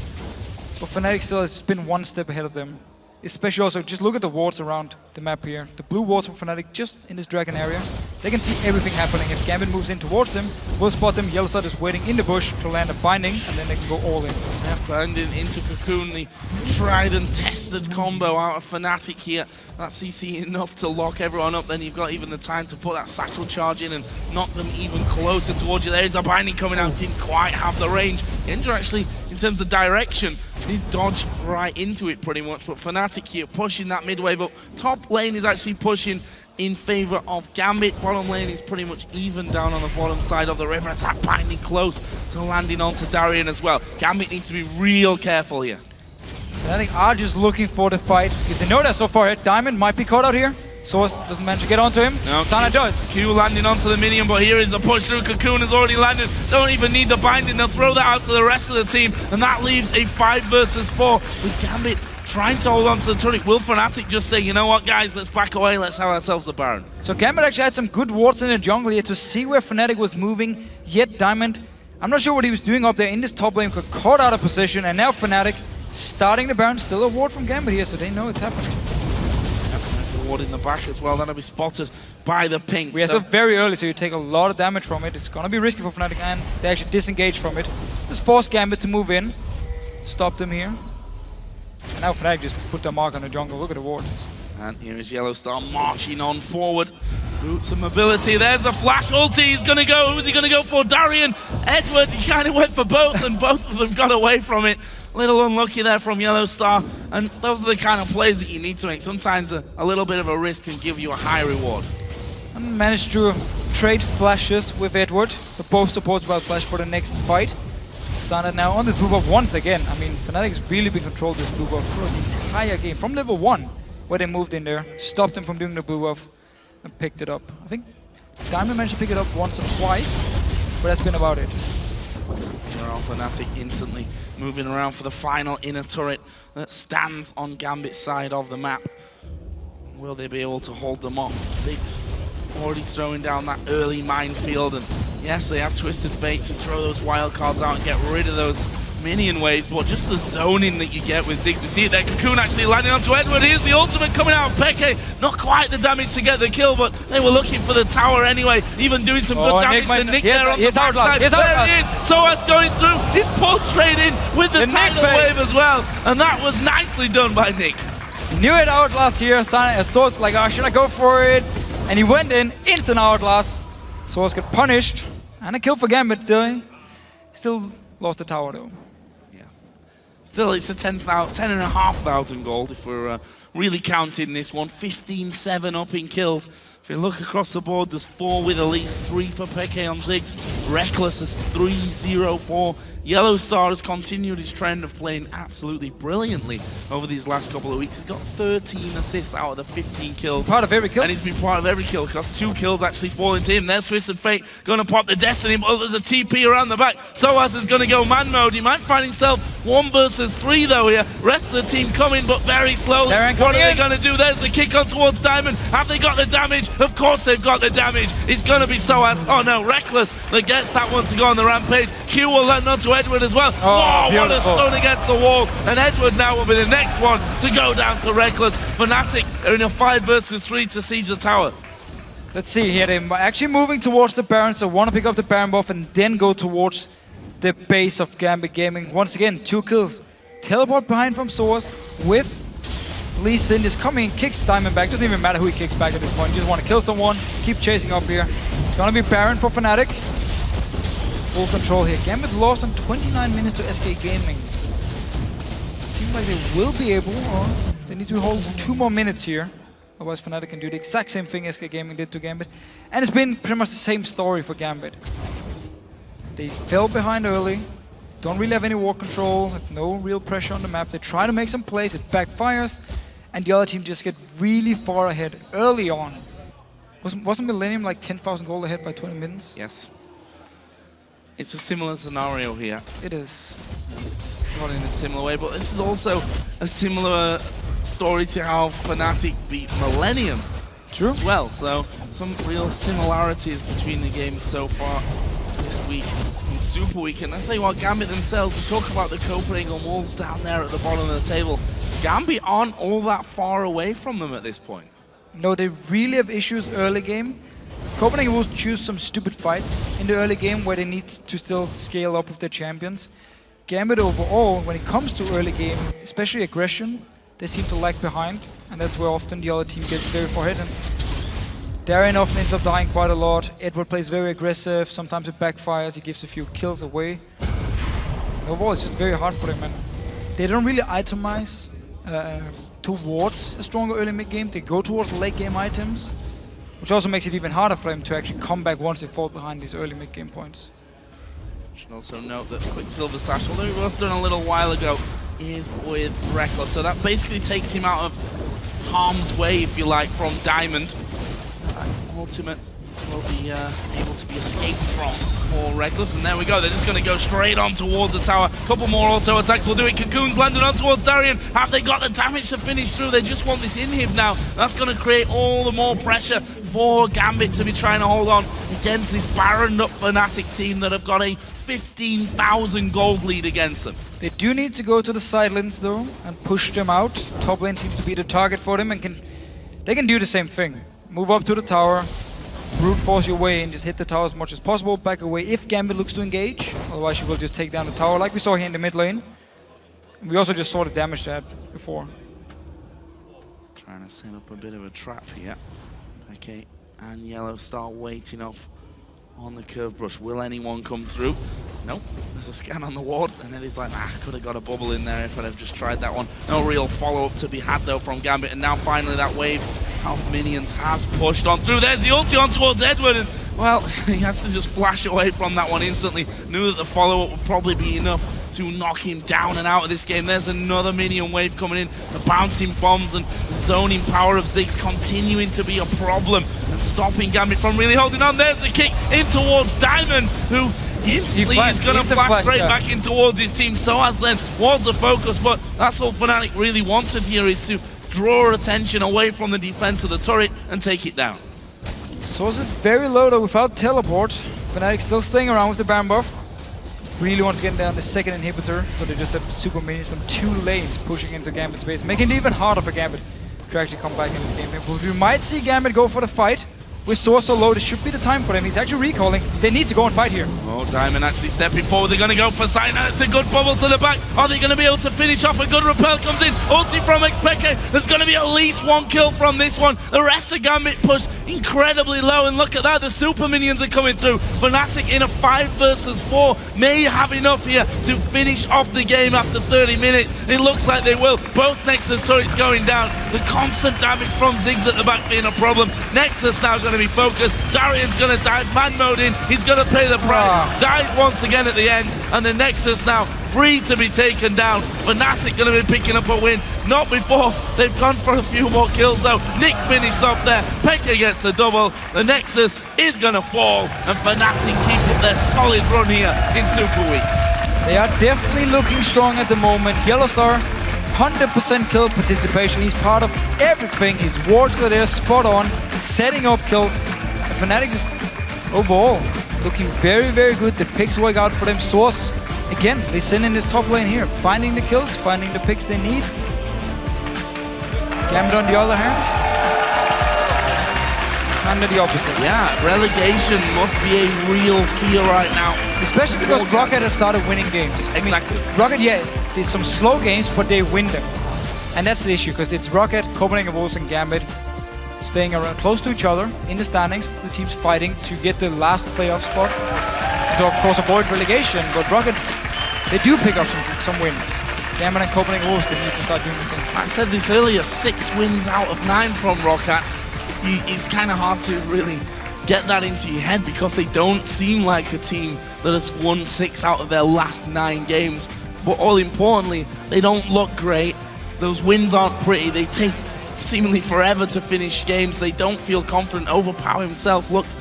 But Fnatic still has been 1 step ahead of them. Especially also, just look at the wards around the map here. The blue wards from Fnatic just in this Dragon area. They can see everything happening. If Gambit moves in towards them, we'll spot them. YellOwStaR is waiting in the bush to land a binding, and then they can go all in. Yeah, binding into Cocoon, the tried and tested combo out of Fnatic here. That CC enough to lock everyone up. Then you've got even the time to put that satchel charge in and knock them even closer towards you. There's a binding coming out, didn't quite have the range. Genja actually, in terms of direction, did dodge right into it pretty much, but Fnatic here pushing that mid wave up. Top lane is actually pushing in favor of Gambit. Bottom lane is pretty much even down on the bottom side of the river as that binding close to landing onto Darien as well. Gambit needs to be real careful here. Fnatic are just looking for the fight because they know they're so far ahead. Diamond might be caught out here. sOAZ doesn't manage to get onto him. No, Cyanide does. Q landing onto the minion, but here is the push through. Cocoon has already landed. Don't even need the binding. They'll throw that out to the rest of the team, and that leaves a 5 versus 4 with Gambit trying to hold on to the turret. Will Fnatic just say, you know what, guys, let's back away. Let's have ourselves a Baron. So Gambit actually had some good wards in the jungle here to see where Fnatic was moving. Yet Diamond I'm not sure what he was doing up there in this top lane, got caught out of position, and now Fnatic starting the Baron. Still a ward from Gambit here, so they know it's happened. There's a ward in the back as well. That'll be spotted by the pink. We are still very early, so you take a lot of damage from it. It's gonna be risky for Fnatic, and they actually disengage from it. Just force Gambit to move in, stop them here. And now Fnatic just put their mark on the jungle. Look at the wards. And here is YellOwStaR marching on forward. Boots of mobility. There's a flash ulti. He's going to go. Who's he going to go for? Darien, Eduard. He kind of went for both, and both of them got away from it. A little unlucky there from YellOwStaR. And those are the kind of plays that you need to make. Sometimes a little bit of a risk can give you a high reward. And managed to trade flashes with Eduard. So both supports about flash for the next fight. Cyanide now on this blue buff once again. I mean, Fnatic's really been controlled this blue buff for the entire game. From level 1, where they moved in there, stopped them from doing the blue buff, and picked it up. I think Diamond managed to pick it up once or twice, but that's been about it. Fnatic instantly moving around for the final inner turret that stands on Gambit's side of the map. Will they be able to hold them off? Ziggs already throwing down that early minefield, and yes, they have Twisted Fate to throw those wild cards out and get rid of those minion waves, but just the zoning that you get with Ziggs. We see it there, Cocoon actually landing onto Eduard. Here's the ultimate coming out of Peke. Not quite the damage to get the kill, but they were looking for the tower anyway, even doing some good damage to Nick there on the backside. There he is, sOAZ going through. He's pulled straight in with the tidal wave as well, and that was nicely done by Nick. Knew it Outlast here, sOAZ like, oh, should I go for it? And he went in, instant Outlast. sOAZ got punished, and a kill for Gambit. Still lost the tower though. Still, it's a 10,500 gold if we're really counting this one. 15-7 up in kills. If you look across the board, there's 4 with Elise, 3 for Peke on Ziggs. Rekkles has 3-0-4. YellOwStaR has continued his trend of playing absolutely brilliantly over these last couple of weeks. He's got 13 assists out of the 15 kills. Part of every kill. And he's been part of every kill, because 2 kills actually falling to him. There's Twisted Fate going to pop the Destiny, but there's a TP around the back. sOAZ is going to go man mode. He might find himself 1 versus 3 though here. Rest of the team coming, but very slowly. What are they going to do? There's the kick on towards Diamond. Have they got the damage? Of course they've got the damage. It's going to be sOAZ. Oh no, Rekkles that gets that one to go on the rampage. Q will land onto Eduard as well. Oh, what a stun against the wall. And Eduard now will be the next one to go down to Rekkles. Fnatic are in a 5 versus 3 to siege the tower. Let's see here, they're actually moving towards the Baron, so want to pick up the Baron buff and then go towards the base of Gambit Gaming. Once again, 2 kills. Teleport behind from sOAZ with Lee Sin is coming, kicks Diamond back. Doesn't even matter who he kicks back at this point. You just want to kill someone, keep chasing up here. It's gonna be Baron for Fnatic. Full control here. Gambit lost on 29 minutes to SK Gaming. Seems like they will be able, or they need to hold 2 more minutes here. Otherwise Fnatic can do the exact same thing SK Gaming did to Gambit. And it's been pretty much the same story for Gambit. They fell behind early, don't really have any war control, have no real pressure on the map. They try to make some plays, it backfires, and the other team just get really far ahead early on. Wasn't Millennium like 10,000 gold ahead by 20 minutes? Yes. It's a similar scenario here. It is. Not in a similar way, but this is also a similar story to how Fnatic beat Millennium. True. As well, so some real similarities between the games so far this week in Super Week. And I'll tell you what, Gambit themselves, we talk about the Copenhagen Wolves down there at the bottom of the table. Gambit aren't all that far away from them at this point. No, they really have issues early game. Copenhagen will choose some stupid fights in the early game where they need to still scale up with their champions. Gambit overall, when it comes to early game, especially aggression, they seem to lag behind, and that's where often the other team gets very far ahead. And Darien often ends up dying quite a lot. Eduard plays very aggressive, sometimes it backfires, he gives a few kills away. And overall, it's just very hard for them, and they don't really itemize towards a stronger early mid game. They go towards late game items, which also makes it even harder for them to actually come back once they fall behind these early mid game points. Should also note that Quicksilver Sash, although it was done a little while ago, is with Rekkles. So that basically takes him out of harm's way, if you like, from Diamond. Ultimate will be able to be escaped from for Rekkles. And there we go, they're just going to go straight on towards the tower. Couple more auto attacks will do it. Cocoon's landed on towards Darien. Have they got the damage to finish through? They just want this inhib now. That's going to create all the more pressure for Gambit to be trying to hold on against this Baron up Fnatic team that have got a 15,000 gold lead against them. They do need to go to the side lanes though and push them out. Top lane seems to be the target for them and they can do the same thing. Move up to the tower, brute force your way in, just hit the tower as much as possible, back away if Gambit looks to engage. Otherwise you will just take down the tower like we saw here in the mid lane. We also just saw the damage that before. Trying to set up a bit of a trap here. Okay, and YellOwStaR waiting off on the curve brush. Will anyone come through? Nope. There's a scan on the ward, and then he's like, could have got a bubble in there if I'd have just tried that one. No real follow-up to be had, though, from Gambit, and now finally that wave of minions has pushed on through. There's the ulti on towards Eduard, and, well, he has to just flash away from that one instantly. Knew that the follow-up would probably be enough to knock him down and out of this game. There's another minion wave coming in. The bouncing bombs and zoning power of Ziggs continuing to be a problem and stopping Gambit from really holding on. There's the kick in towards Diamond, who instantly is going to flash straight back in towards his team. sOAZ then was the focus, but that's all Fnatic really wanted here, is to draw attention away from the defense of the turret and take it down. sOAZ is very low though without teleport. Fnatic still staying around with the Baron buff. Really want to get down the second inhibitor, so they just have super minions from 2 lanes pushing into Gambit's base, making it even harder for Gambit to actually come back in this game here. But we might see Gambit go for the fight. With sOAZ so low, this should be the time for them. He's actually recalling. They need to go and fight here. Oh, Diamond actually stepping forward. They're going to go for Cyanide. It's a good bubble to the back. Are they going to be able to finish off? A good repel comes in. Ulti from xPeke. There's going to be at least 1 kill from this one. The rest of Gambit pushed incredibly low. And look at that. The super minions are coming through. Fnatic in a 5 versus 4 may have enough here to finish off the game after 30 minutes. It looks like they will. Both Nexus turrets going down. The constant damage from Ziggs at the back being a problem. Nexus now going to be focused. Darien's going to dive man mode in. He's going to pay the price. Dive once again at the end, and the Nexus now free to be taken down. Fnatic going to be picking up a win. Not before they've gone for a few more kills though. Nick finished off there. Peke gets the double. The Nexus is going to fall, and Fnatic keep up their solid run here in Super Week. They are definitely looking strong at the moment. YellOwStaR, 100% kill participation. He's part of everything. His wards are there, spot on, setting up kills. And Fnatic just overall looking very, very good. The picks work out for them. sOAZ, again, they send in this top lane here, finding the kills, finding the picks they need. Gambit on the other hand, kind of the opposite. Yeah, relegation must be a real fear right now. Especially because Rocket has started winning games. Exactly. I mean, Rocket, yeah, did some slow games, but they win them. And that's the issue, because it's Rocket, Copenhagen Wolves, and Gambit staying around close to each other in the standings. The teams fighting to get the last playoff spot. To, of course, avoid relegation. But Rocket, they do pick up some wins. Gambit and Copenhagen Wolves, they need to start doing the same. I said this earlier, 6 wins out of 9 from Rocket. It's kind of hard to really get that into your head, because they don't seem like a team that has won 6 out of their last 9 games. But all importantly, they don't look great. Those wins aren't pretty. They take seemingly forever to finish games. They don't feel confident. Overpower himself looked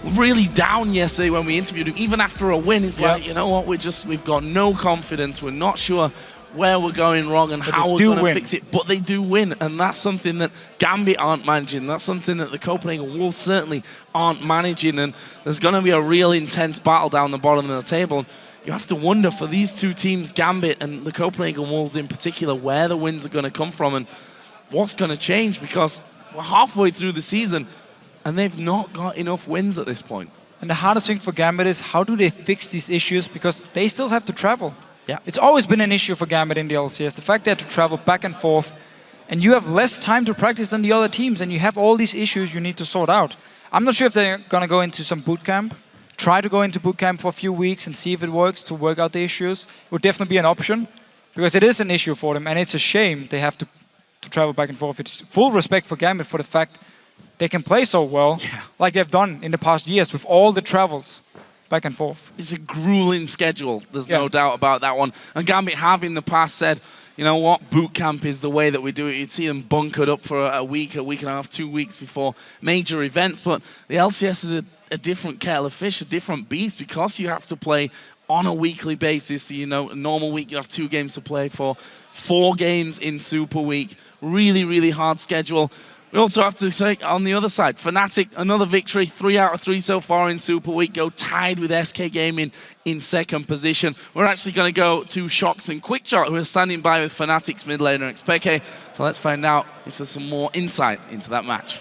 really down yesterday when we interviewed him. Even after a win, it's like, you know what, we've got no confidence. We're not sure where we're going wrong and how we're going to fix it. But they do win, and that's something that Gambit aren't managing. That's something that the Copenhagen Wolves certainly aren't managing, and there's going to be a real intense battle down the bottom of the table. You have to wonder for these 2 teams, Gambit and the Copenhagen Wolves in particular, where the wins are going to come from and what's going to change, because we're halfway through the season and they've not got enough wins at this point. And the hardest thing for Gambit is, how do they fix these issues, because they still have to travel. Yeah. It's always been an issue for Gambit in the LCS, the fact they have to travel back and forth, and you have less time to practice than the other teams, and you have all these issues you need to sort out. I'm not sure if they're going to go into some boot camp, try to go into boot camp for a few weeks and see if it works to work out the issues. It would definitely be an option, because it is an issue for them, and it's a shame they have to travel back and forth. It's full respect for Gambit for the fact they can play so well, like they've done in the past years with all the travels back and forth. It's a grueling schedule, there's no doubt about that one. And Gambit have in the past said, you know what, boot camp is the way that we do it. You'd see them bunkered up for a week and a half, 2 weeks before major events. But the LCS is a different kettle of fish, a different beast, because you have to play on a weekly basis. You know, a normal week you have 2 games to play for, 4 games in Super Week. Really, really hard schedule. We also have to say, on the other side, Fnatic, another victory, 3 out of 3 so far in Super Week, go tied with SK Gaming in second position. We're actually going to go to Shox and QuickShot, who are standing by with Fnatic's mid laner xPeke. So let's find out if there's some more insight into that match.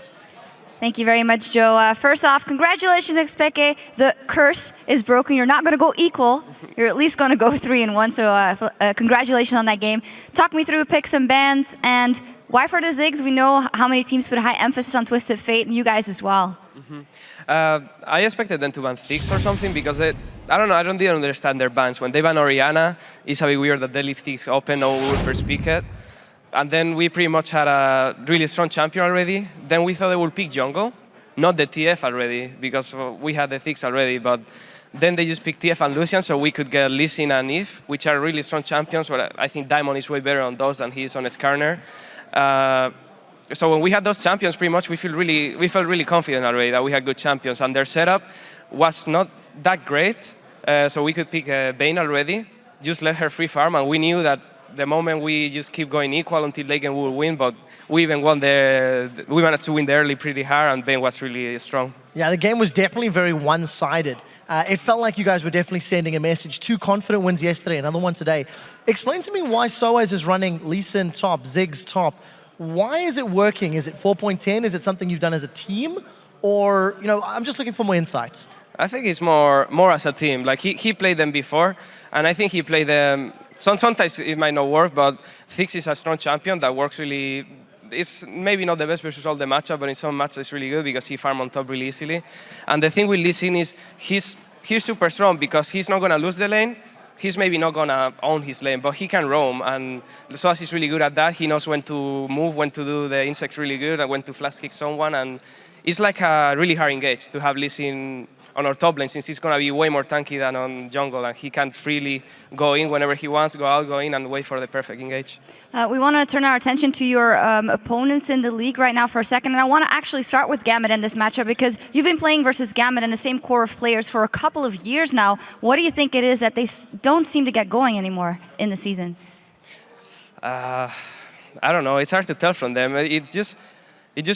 Thank you very much, Joe. First off, congratulations, xPeke. The curse is broken. You're not going to go equal. You're at least going to go 3-1. So congratulations on that game. Talk me through picks and bans, and why for the Ziggs? We know how many teams put a high emphasis on Twisted Fate, and you guys as well. I expected them to ban Ziggs or something because I don't know. I didn't understand their bans. When they ban Orianna, it's a bit weird that they leave Ziggs open. No one will first pick it. And then we pretty much had a really strong champion already. Then we thought they would pick jungle, not the TF already, because we had the Ziggs already. But then they just picked TF and Lucian, so we could get Lee Sin and Eve, which are really strong champions. But I think Diamond is way better on those than he is on Skarner. So when we had those champions, pretty much we felt really confident already that we had good champions. And their setup was not that great, so we could pick Vayne already, just let her free farm, and we knew that the moment we just keep going equal until late game we will win, but we even won we managed to win the early pretty hard, and Vayne was really strong. Yeah, the game was definitely very one-sided. It felt like you guys were definitely sending a message. 2 confident wins yesterday, another one today. Explain to me why sOAZ is running Lee Sin top, Ziggs top. Why is it working? Is it 4.10? Is it something you've done as a team? Or, I'm just looking for more insight. I think it's more as a team. Like he played them before, and I think he played them. Sometimes it might not work, but Ziggs is a strong champion that works really. It's maybe not the best versus all the matchup, but in some matches it's really good because he farms on top really easily. And the thing with Lee Sin is he's super strong because he's not going to lose the lane. He's maybe not going to own his lane, but he can roam. And sOAZ is really good at that. He knows when to move, when to do the insects really good, and when to flash kick someone. And it's like a really hard engage to have Lee Sin on our top lane, since he's going to be way more tanky than on jungle, and he can freely go in whenever he wants, go out, go in, and wait for the perfect engage. We want to turn our attention to your opponents in the league right now for a second, and I want to actually start with Gambit in this matchup because you've been playing versus Gambit in the same core of players for a couple of years now. What do you think it is that they don't seem to get going anymore in the season? I don't know. It's hard to tell from them. It just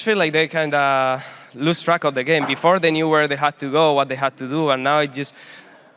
feels like they kind of lose track of the game. Before they knew where they had to go, what they had to do, and now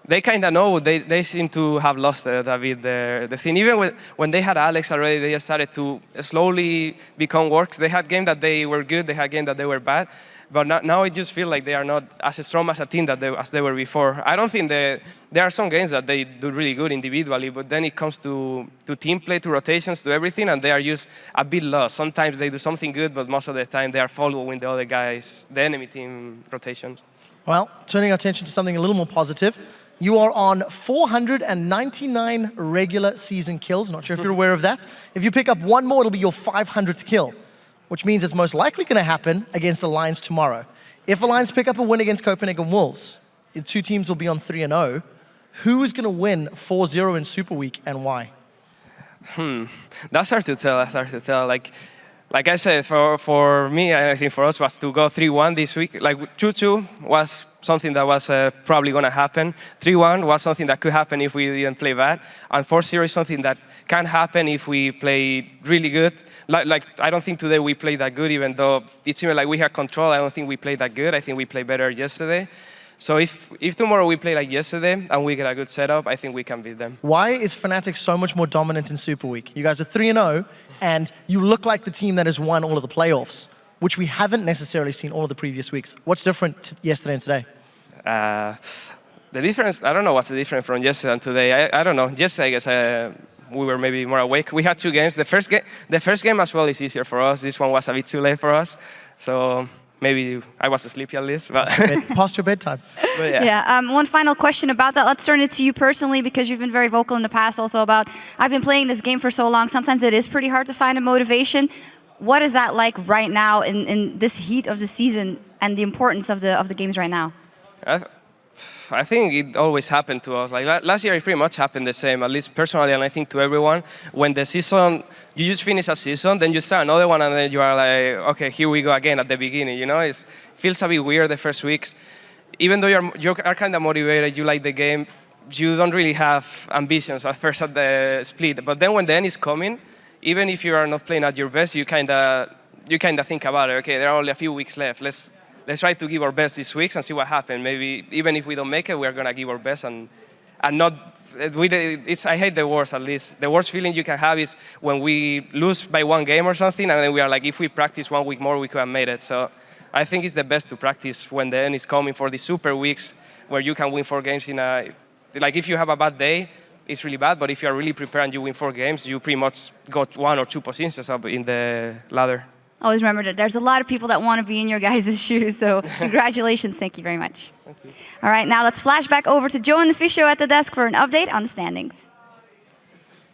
they kind of know. They seem to have lost a bit the thing. Even when they had Alex already, they just started to slowly become works. They had games that they were good, they had games that they were bad, but now it just feels like they are not as strong as a team as they were before. I don't think there are some games that they do really good individually, but then it comes to team play, to rotations, to everything, and they are just a bit lost. Sometimes they do something good, but most of the time they are following the other guys, the enemy team rotations. Well, turning our attention to something a little more positive. You are on 499 regular season kills. Not sure if you're aware of that. If you pick up one more, it'll be your 500th kill, which means it's most likely going to happen against Alliance tomorrow. If Alliance pick up a win against Copenhagen Wolves, the 2 teams will be on 3-0. Who is going to win 4-0 in Super Week and why? That's hard to tell. Like I said, for me, I think for us was to go 3-1 this week. Like 2-2 was something that was probably going to happen. 3-1 was something that could happen if we didn't play bad. And 4-0 is something that can happen if we play really good. Like I don't think today we played that good, even though it seemed like we had control. I don't think we played that good. I think we played better yesterday. So if tomorrow we play like yesterday and we get a good setup, I think we can beat them. Why is Fnatic so much more dominant in Super Week? You guys are 3-0, and you look like the team that has won all of the playoffs, which we haven't necessarily seen all of the previous weeks. What's different yesterday and today? The difference, I don't know what's the difference from yesterday and today. I don't know. Yesterday, I guess we were maybe more awake. We had 2 games. The first game as well is easier for us. This one was a bit too late for us. So maybe I was sleepy at least. But Past your bedtime. But yeah. One final question about that. Let's turn it to you personally, because you've been very vocal in the past also about, I've been playing this game for so long, sometimes it is pretty hard to find a motivation. What is that like right now in this heat of the season and the importance of the games right now? I think it always happened to us. Like last year, it pretty much happened the same, at least personally, and I think to everyone. When the season, you just finish a season, then you start another one, and then you are like, okay, here we go again at the beginning. It feels a bit weird the first weeks. Even though you are kind of motivated, you like the game, you don't really have ambitions at first at the split. But then when the end is coming, even if you are not playing at your best, you kind of you kind of think about it. Okay, there are only a few weeks left. Let's try to give our best these weeks and see what happens. Maybe even if we don't make it, we're gonna give our best and not. I hate the worst. At least the worst feeling you can have is when we lose by 1 game or something, and then we are like, if we practice 1 week more, we could have made it. So I think it's the best to practice when the end is coming for the super weeks where you can win 4 games in a. Like if you have a bad day, it's really bad. But if you are really prepared and you win 4 games, you pretty much got 1 or 2 positions up in the ladder. Always remember that there's a lot of people that want to be in your guys' shoes, so congratulations. Thank you very much. Thank you. All right, now let's flash back over to Joe and the Fisho at the desk for an update on the standings.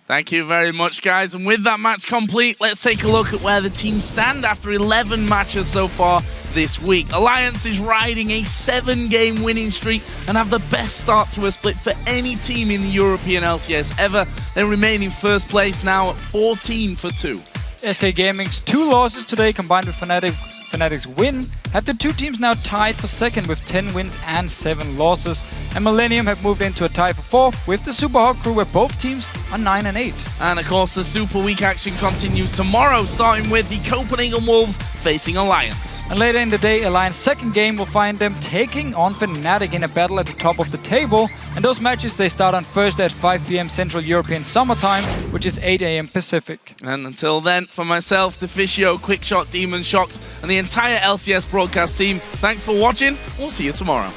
Thank you very much, guys. And with that match complete, let's take a look at where the teams stand after 11 matches so far this week. Alliance is riding a 7-game winning streak and have the best start to a split for any team in the European LCS ever. They remain in first place now at 14-2. SK Gaming's 2 losses today combined with Fnatic's win have the 2 teams now tied for second with 10 wins and 7 losses. And Millennium have moved into a tie for fourth with the Super Hawk crew where both teams are 9 and 8. And of course the Super Week action continues tomorrow, starting with the Copenhagen Wolves facing Alliance. And later in the day, Alliance's second game will find them taking on Fnatic in a battle at the top of the table. And those matches, they start on Thursday at 5 PM Central European Summer Time, which is 8 AM Pacific. And until then, for myself, the Fisio, Quickshot, Demon Shocks, and the entire LCS broadcast team, thanks for watching. We'll see you tomorrow.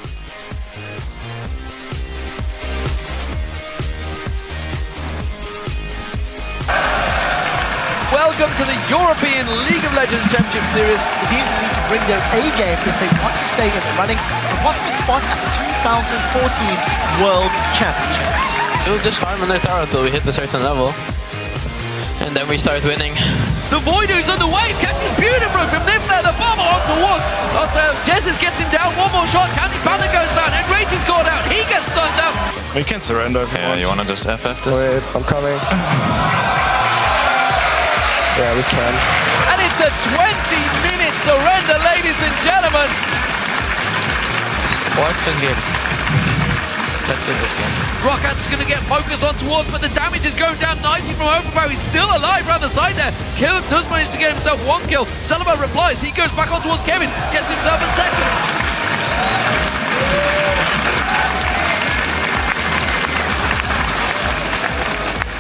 Welcome to the European League of Legends Championship Series. The teams will need to bring their A game if they want to stay in the running for a possible spot at the 2014 World Championships. We'll just farm on their tower until we hit a certain level. And then we start winning. The Voidoo's on the wave, catches beautifully from Nim there, the bomber on towards. Jesus gets him down, one more shot, Candy Panda goes down, Enrique's caught out, he gets stunned out. We can surrender if you want to just FF this. Wait, I'm coming. Yeah, we can. And it's a 20-minute surrender, ladies and gentlemen. What's in game? Let's win this game. Rockat's going to get focused on towards, but the damage is going down nicely from Overpower. He's still alive around the side there. Kill does manage to get himself 1 kill. Celebar replies, he goes back on towards Kevin, gets himself a second.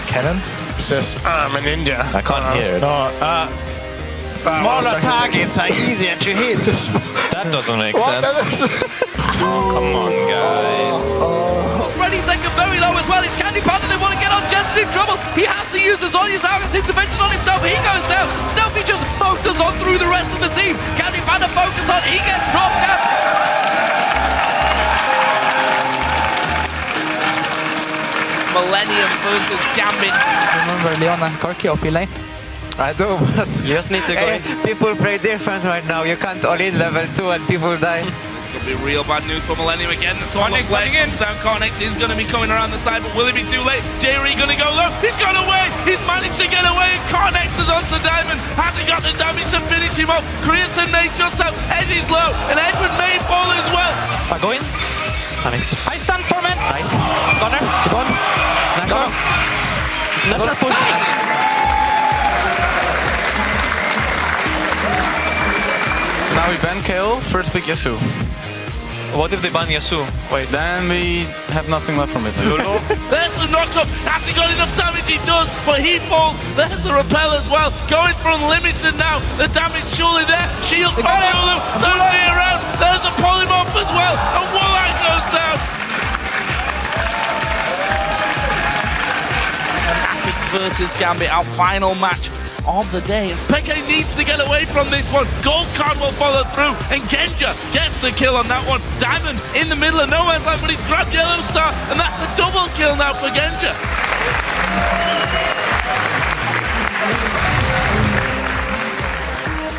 Cannon? Says, I'm a ninja. I can't hear it. Smaller targets are easier to hit. That doesn't make sense. Oh, come on, guys. Already taken very low as well. It's Candy Panda, they want to get on Jester in trouble. He has to use the Zhonya's Argus intervention on himself. He goes down. Selfie just motors on through the rest of the team. Candy Panda focused on, he gets dropped down. Millennium versus Gambit. Remember Leon and Corky up lane? I do, but you just need to go in. People play different right now. You can't all in level 2 and people die. This could be real bad news for Millennium again. The song looks like Sound Connect is going to be coming around the side, but will it be too late? J-Ree going to go low. He's gone away. He's managed to get away. Connect is onto Diamond. Hasn't got the damage to finish him off. Creatine may just out. Ed is low, and Edward may fall as well. I go in. I stand for man. Nice. Stunner. Keep on. Natural push. Now we ban KO, first pick Yasuo. What if they ban Yasuo? Wait, then we have nothing left from it. YellOw. There's the knockup. Has he got enough damage? He does, but he falls. There's the repel as well. Going for unlimited now. The damage surely there. Shield from YellOw. Totally around. There's a polymorph as well. And YellOw goes down. Fnatic versus Gambit, our final match of the day. And xPeke needs to get away from this one. Gold card will follow through, and Genja gets the kill on that one. Diamond in the middle of nowhere, but he's grabbed YellOwStaR, and that's a double kill now for Genja.